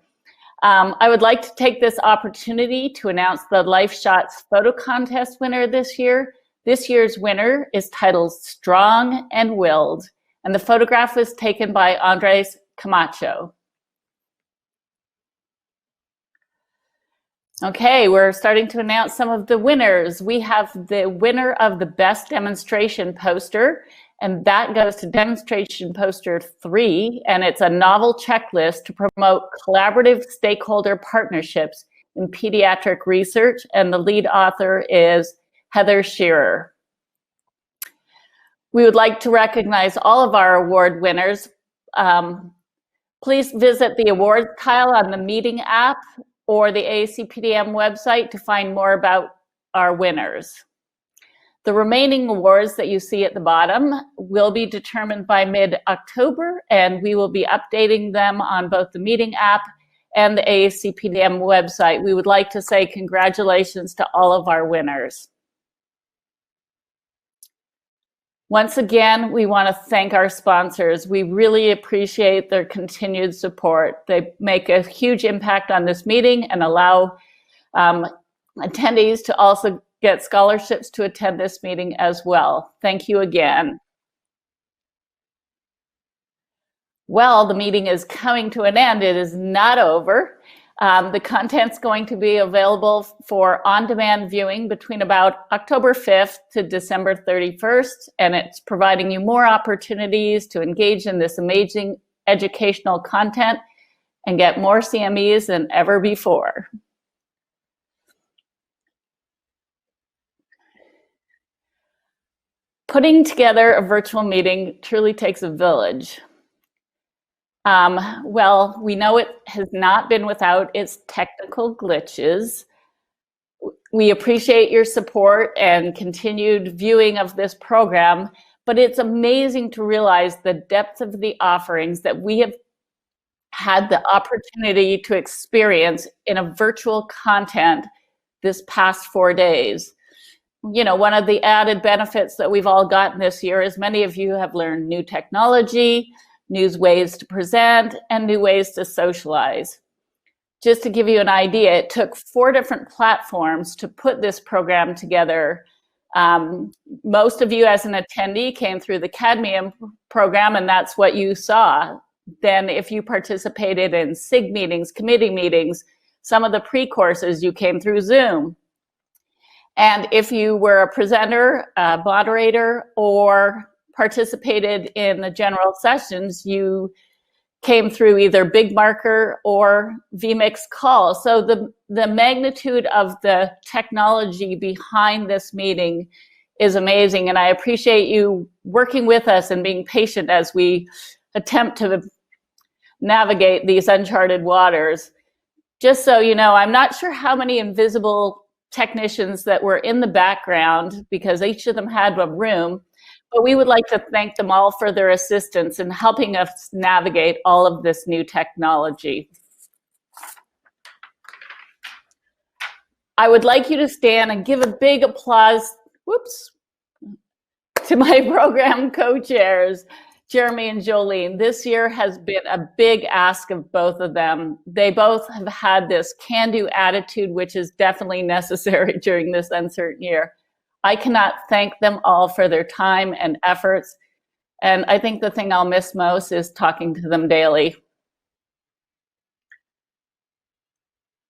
I would like to take this opportunity to announce the Life Shots photo contest winner this year. This year's winner is titled Strong and Willed, and the photograph was taken by Andres Camacho. Okay, we're starting to announce some of the winners. We have the winner of the Best Demonstration Poster, and that goes to Demonstration Poster 3, and it's a novel checklist to promote collaborative stakeholder partnerships in pediatric research, and the lead author is Heather Shearer. We would like to recognize all of our award winners. Please visit the awards tile on the meeting app or the AACPDM website to find more about our winners. The remaining awards that you see at the bottom will be determined by mid-October, and we will be updating them on both the meeting app and the AACPDM website. We would like to say congratulations to all of our winners. Once again, we want to thank our sponsors. We really appreciate their continued support. They make a huge impact on this meeting and allow attendees to also get scholarships to attend this meeting as well. Thank you again. Well, the meeting is coming to an end. It is not over. The content's going to be available for on-demand viewing between about October 5th to December 31st, and it's providing you more opportunities to engage in this amazing educational content and get more CMEs than ever before. Putting together a virtual meeting truly takes a village. Well, we know it has not been without its technical glitches. We appreciate your support and continued viewing of this program, but it's amazing to realize the depth of the offerings that we have had the opportunity to experience in a virtual content this past 4 days. You know, one of the added benefits that we've all gotten this year is many of you have learned new technology, new ways to present, and new ways to socialize. Just to give you an idea, it took 4 different platforms to put this program together. Most of you as an attendee came through the Cadmium program, and that's what you saw. Then if you participated in SIG meetings, committee meetings, some of the pre-courses, you came through Zoom. And if you were a presenter, a moderator, or participated in the general sessions, you came through either Big Marker or vMix call. So the magnitude of the technology behind this meeting is amazing, and I appreciate you working with us and being patient as we attempt to navigate these uncharted waters. Just so you know, I'm not sure how many invisible technicians that were in the background because each of them had a room, but we would like to thank them all for their assistance in helping us navigate all of this new technology. I would like you to stand and give a big applause, to my program co-chairs, Jeremy and Jolene. This year has been a big ask of both of them. They both have had this can-do attitude, which is definitely necessary during this uncertain year. I cannot thank them all for their time and efforts. And I think the thing I'll miss most is talking to them daily.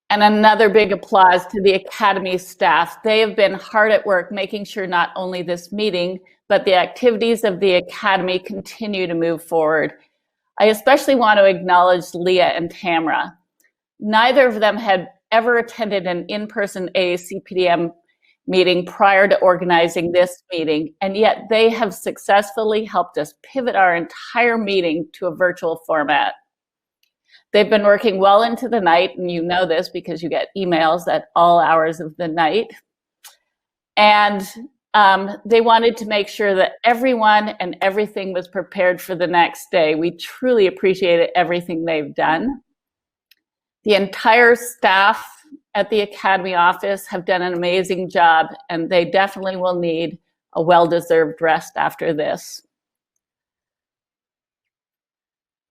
And another big applause to the Academy staff. They have been hard at work making sure not only this meeting, but the activities of the Academy continue to move forward. I especially want to acknowledge Leah and Tamara. Neither of them had ever attended an in-person AACPDM meeting prior to organizing this meeting, and yet they have successfully helped us pivot our entire meeting to a virtual format. They've been working well into the night, and you know this because you get emails at all hours of the night. And they wanted to make sure that everyone and everything was prepared for the next day. We truly appreciated everything they've done. The entire staff at the Academy office have done an amazing job, and they definitely will need a well-deserved rest after this.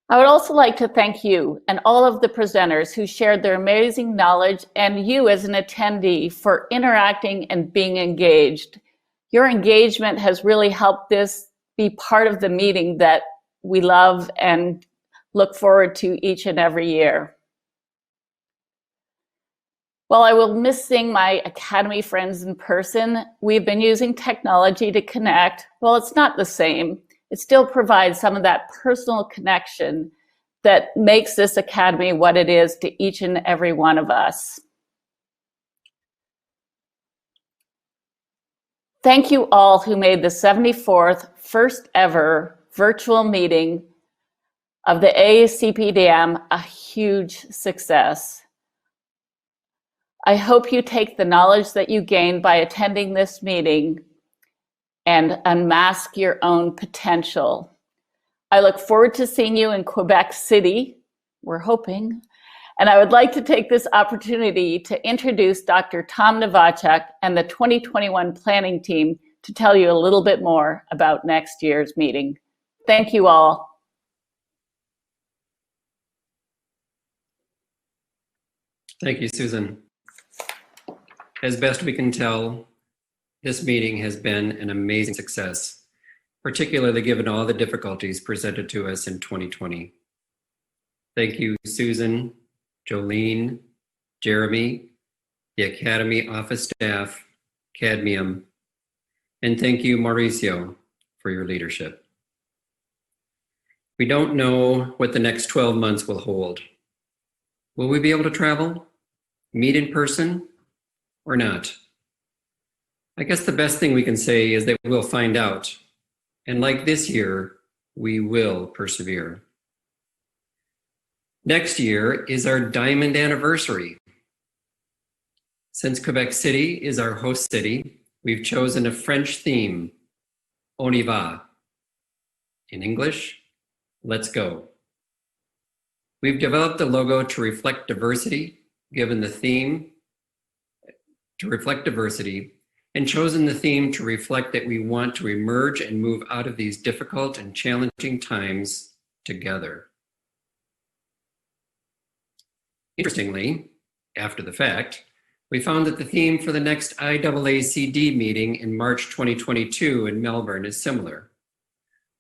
I would also like to thank you and all of the presenters who shared their amazing knowledge, and you as an attendee for interacting and being engaged. Your engagement has really helped this be part of the meeting that we love and look forward to each and every year. While I will miss seeing my Academy friends in person, we've been using technology to connect. Well, it's not the same. It still provides some of that personal connection that makes this Academy what it is to each and every one of us. Thank you all who made the 74th first ever virtual meeting of the AACPDM a huge success. I hope you take the knowledge that you gained by attending this meeting and unmask your own potential. I look forward to seeing you in Quebec City, we're hoping, and I would like to take this opportunity to introduce Dr. Tom Novacek and the 2021 planning team to tell you a little bit more about next year's meeting. Thank you all. Thank you, Susan. As best we can tell, this meeting has been an amazing success, particularly given all the difficulties presented to us in 2020. Thank you, Susan, Jolene, Jeremy, the Academy office staff, Cadmium, and thank you, Mauricio, for your leadership. We don't know what the next 12 months will hold. Will we be able to travel, meet in person, or not? I guess the best thing we can say is that we'll find out. And like this year, we will persevere. Next year is our diamond anniversary. Since Quebec City is our host city, we've chosen a French theme, On y va. In English, let's go. We've developed a logo to reflect diversity, given the theme to reflect diversity, and chosen the theme to reflect that we want to emerge and move out of these difficult and challenging times together. Interestingly, after the fact, we found that the theme for the next IAACD meeting in March 2022 in Melbourne is similar.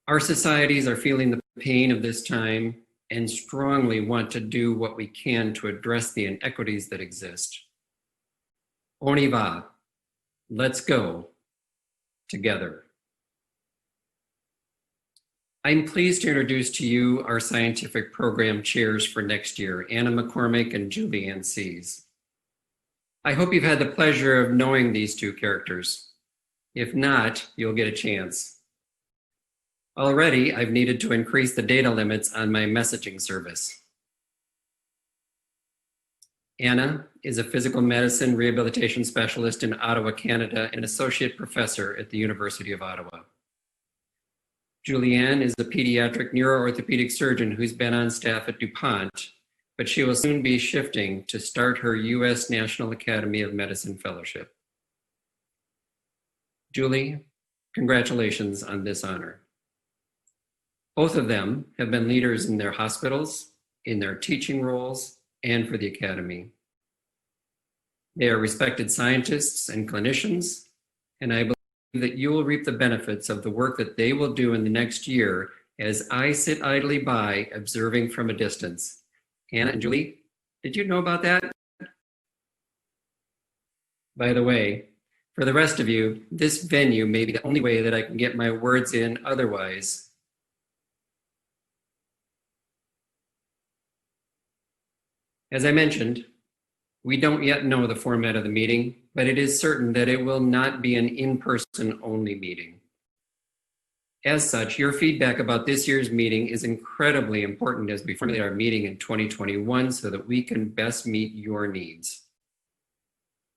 Our societies are feeling the pain of this time and strongly want to do what we can to address the inequities that exist. On y va. Let's go together. I'm pleased to introduce to you our scientific program chairs for next year, Anna McCormick and Julianne Sees. I hope you've had the pleasure of knowing these two characters. If not, you'll get a chance. Already, I've needed to increase the data limits on my messaging service. Anna is a physical medicine rehabilitation specialist in Ottawa, Canada, and an associate professor at the University of Ottawa. Julianne is a pediatric neuroorthopedic surgeon who's been on staff at DuPont, but she will soon be shifting to start her U.S. National Academy of Medicine fellowship. Julie, congratulations on this honor. Both of them have been leaders in their hospitals, in their teaching roles, and for the Academy. They are respected scientists and clinicians, and I believe that you will reap the benefits of the work that they will do in the next year as I sit idly by observing from a distance. Anna and Julie, did you know about that? By the way, for the rest of you, this venue may be the only way that I can get my words in otherwise. As I mentioned, we don't yet know the format of the meeting, but it is certain that it will not be an in-person only meeting. As such, your feedback about this year's meeting is incredibly important as we formulate our meeting in 2021 so that we can best meet your needs.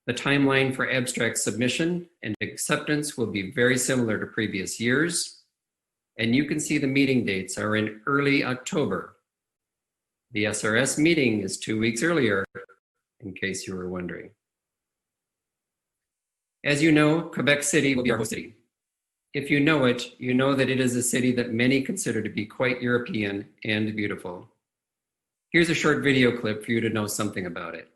The timeline for abstract submission and acceptance will be very similar to previous years, and you can see the meeting dates are in early October. The SRS meeting is 2 weeks earlier, in case you were wondering. As you know, Quebec City will be our host city. If you know it, you know that it is a city that many consider to be quite European and beautiful. Here's a short video clip for you to know something about it.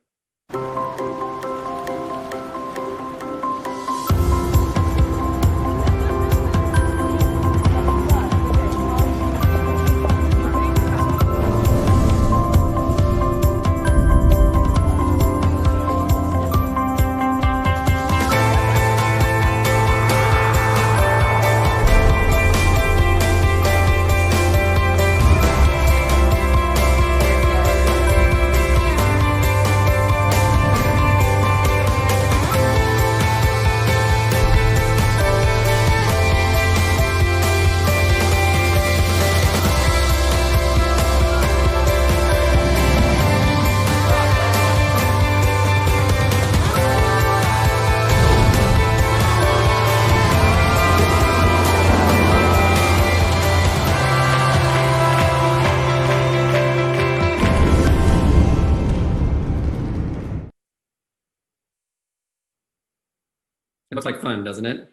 It looks like fun, doesn't it?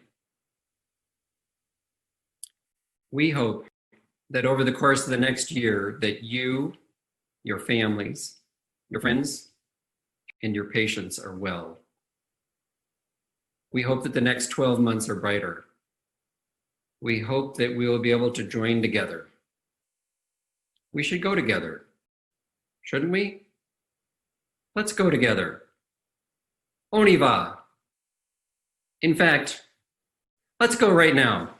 We hope that over the course of the next year that you, your families, your friends, and your patients are well. We hope that the next 12 months are brighter. We hope that we will be able to join together. We should go together, shouldn't we? Let's go together. On y va. In fact, let's go right now.